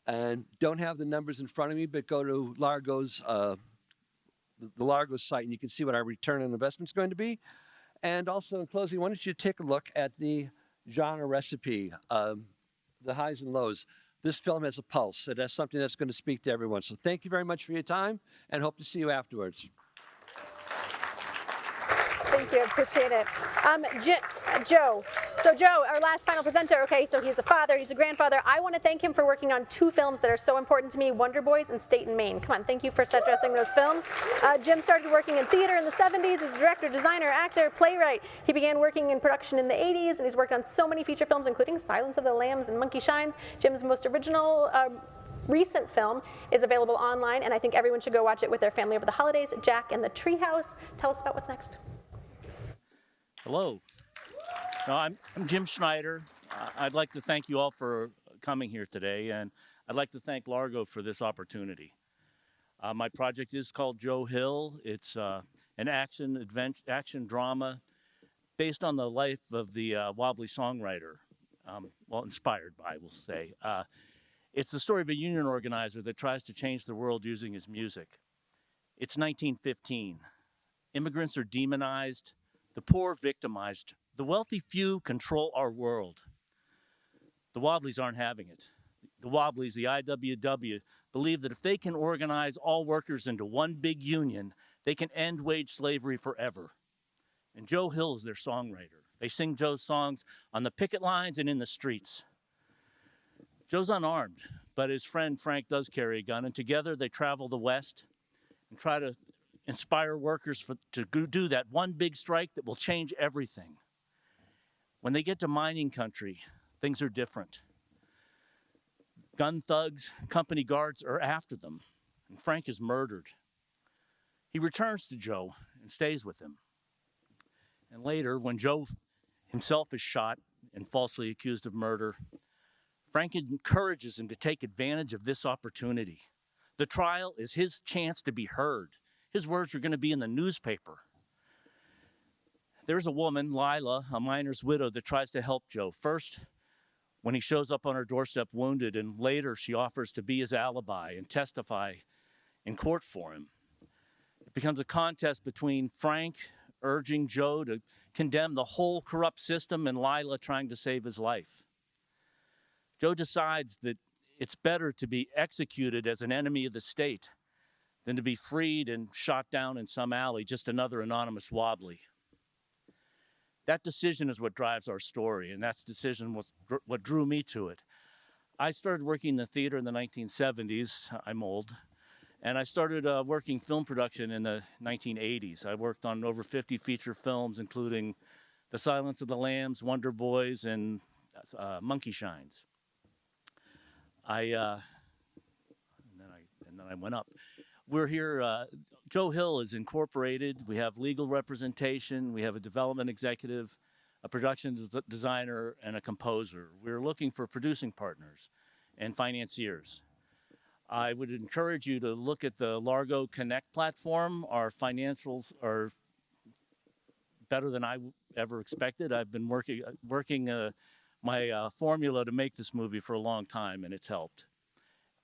And don't have the numbers in front of me, but go to Largo's, the Largo site, and you can see what our return on investment is going to be. And also, in closing, why don't you take a look at the genre recipe, the highs and lows. This film has a pulse. It has something that's going to speak to everyone. So thank you very much for your time, and hope to see you afterwards. Thank you, appreciate it. Joe. So Joe, our last final presenter, okay, so he's a father, he's a grandfather. I want to thank him for working on two films that are so important to me, Wonder Boys and State and Maine. Come on, thank you for set dressing those films. Jim started working in theater in the 70s as a director, designer, actor, playwright. He began working in production in the 80s, and he's worked on so many feature films, including Silence of the Lambs and Monkey Shines. Jim's most original recent film is available online, and I think everyone should go watch it with their family over the holidays. Jack and the Treehouse. Tell us about what's next. Hello. No, I'm Jim Schneider. I'd like to thank you all for coming here today, and I'd like to thank Largo for this opportunity. My project is called Joe Hill. It's an action drama based on the life of the wobbly songwriter, well, inspired by, we'll say. It's the story of a union organizer that tries to change the world using his music. It's 1915. Immigrants are demonized, the poor victimized. The wealthy few control our world. The Wobblies aren't having it. The Wobblies, the IWW, believe that if they can organize all workers into one big union, they can end wage slavery forever. And Joe Hill is their songwriter. They sing Joe's songs on the picket lines and in the streets. Joe's unarmed, but his friend Frank does carry a gun, and together they travel the West and try to inspire workers to do that one big strike that will change everything. When they get to mining country, things are different. Gun thugs, company guards are after them, and Frank is murdered. He returns to Joe and stays with him. And later, when Joe himself is shot and falsely accused of murder, Frank encourages him to take advantage of this opportunity. The trial is his chance to be heard. His words are going to be in the newspaper. There's a woman, Lila, a miner's widow, that tries to help Joe. First, when he shows up on her doorstep wounded, and later she offers to be his alibi and testify in court for him. It becomes a contest between Frank urging Joe to condemn the whole corrupt system and Lila trying to save his life. Joe decides that it's better to be executed as an enemy of the state than to be freed and shot down in some alley, just another anonymous wobbly. That decision is what drives our story, and that decision was what drew me to it. I started working in the theater in the 1970s. I'm old. And I started working film production in the 1980s. I worked on over 50 feature films, including The Silence of the Lambs, Wonder Boys, and Monkey Shines. And then I went up. We're here, Joe Hill is incorporated. We have legal representation. We have a development executive, a production designer, and a composer. We're looking for producing partners and financiers. I would encourage you to look at the Largo Connect platform. Our financials are better than I ever expected. I've been working my formula to make this movie for a long time, and it's helped.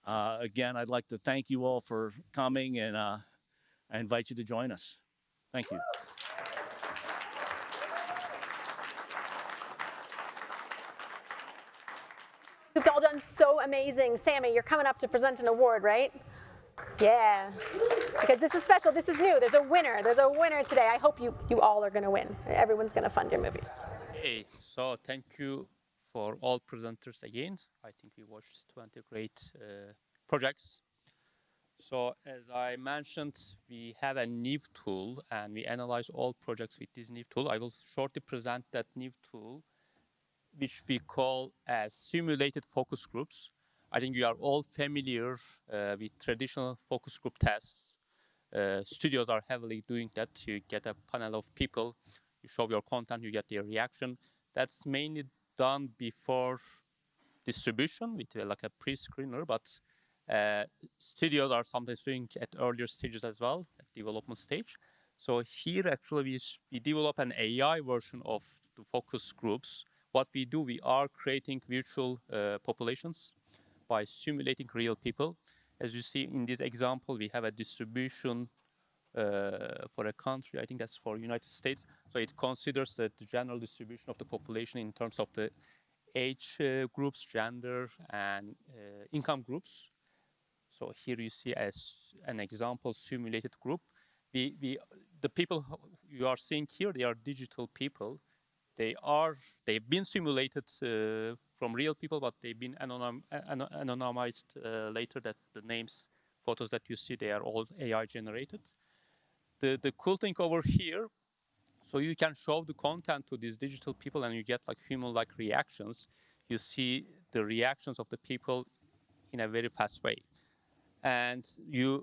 Again, I'd like to thank you all for coming, and I invite you to join us. Thank you. You've all done so amazing. Sami, you're coming up to present an award, right? Yeah. Because this is special. This is new. There's a winner. There's a winner today. I hope you all are going to win. Everyone's going to fund your movies. Hey, so thank you for all presenters again. I think we watched 20 great projects. So as I mentioned, we have a NIV tool, and we analyze all projects with this NIV tool. I will shortly present that NIV tool, which we call as simulated focus groups. I think you are all familiar with traditional focus group tests. Studios are heavily doing that. You get a panel of people, you show your content, you get their reaction. That's mainly done before distribution with like a pre-screener, but studios are sometimes doing at earlier stages as well, at development stage. So here actually we develop an AI version of the focus groups. What we do, we are creating virtual populations by simulating real people. As you see in this example, we have a distribution for a country. I think that's for United States. So it considers the general distribution of the population in terms of the age groups, gender, and income groups. So here you see as an example simulated group. The people you are seeing here, they are digital people. They've been simulated from real people, but they've been anonymized later. That the names, photos that you see, they are all AI generated. The cool thing over here, so you can show the content to these digital people, and you get like human-like reactions. You see the reactions of the people in a very fast way, and we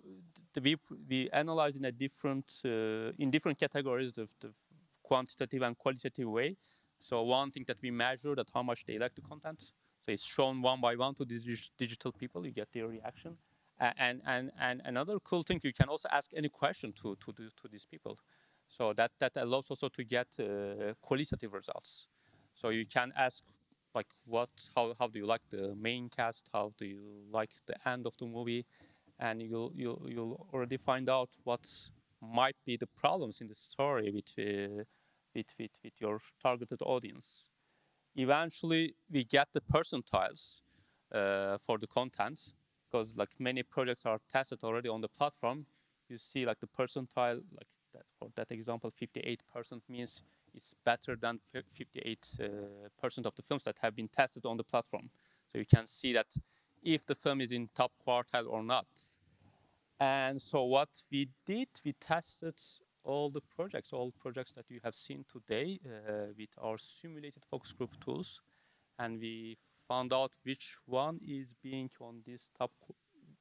analyze in different categories the quantitative and qualitative way. So one thing that we measure that how much they like the content. So it's shown one by one to these digital people. You get their reaction. And another cool thing, you can also ask any question to these people. So that allows also to get qualitative results. So you can ask like how do you like the main cast? How do you like the end of the movie? And you'll already find out what might be the problems in the story with your targeted audience. Eventually, we get the percentiles for the content, because like many projects are tested already on the platform. You see like the percentile, like that, for that example, 58% means it's better than 58% of the films that have been tested on the platform. So you can see that if the film is in top quartile or not. And so what we did, we tested all projects that you have seen today with our simulated focus group tools, and we found out which one is being on this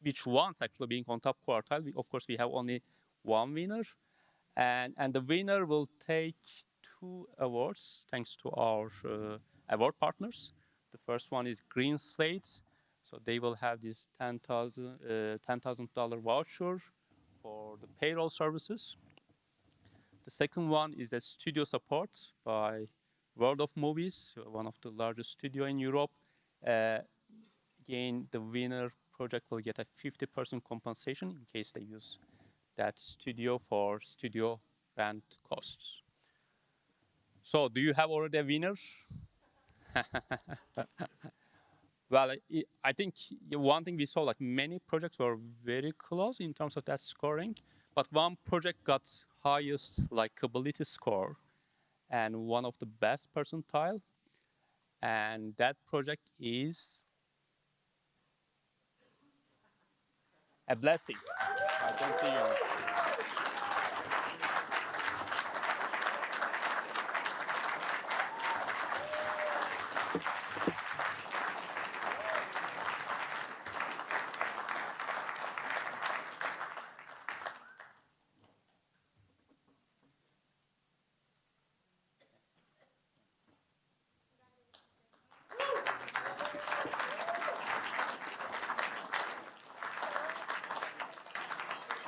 which one's actually being on top quartile. Of course, we have only one winner, and the winner will take 2 awards thanks to our award partners. The first one is Green Slate, so they will have this $10,000 voucher for the payroll services. The second one is a studio support by World of Movies, one of the largest studio in Europe. Again, the winner project will get a 50% compensation in case they use that studio for studio rent costs. So, do you have already a winner? Well, I think one thing we saw, like many projects were very close in terms of that scoring, but one project got highest likability score and one of the best percentile, and that project is A Blessing. I don't see you.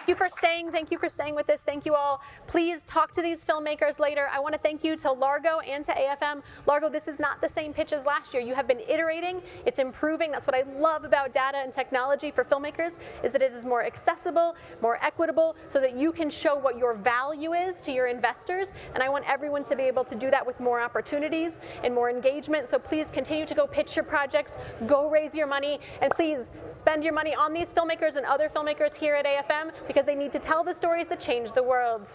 Thank you for staying. Thank you for staying with us. Thank you all. Please talk to these filmmakers later. I want to thank you to Largo and to AFM. Largo, this is not the same pitch as last year. You have been iterating. It's improving. That's what I love about data and technology for filmmakers, is that it is more accessible, more equitable, so that you can show what your value is to your investors. And I want everyone to be able to do that with more opportunities and more engagement. So please continue to go pitch your projects, go raise your money, and please spend your money on these filmmakers and other filmmakers here at AFM, because they need to tell the stories that change the world.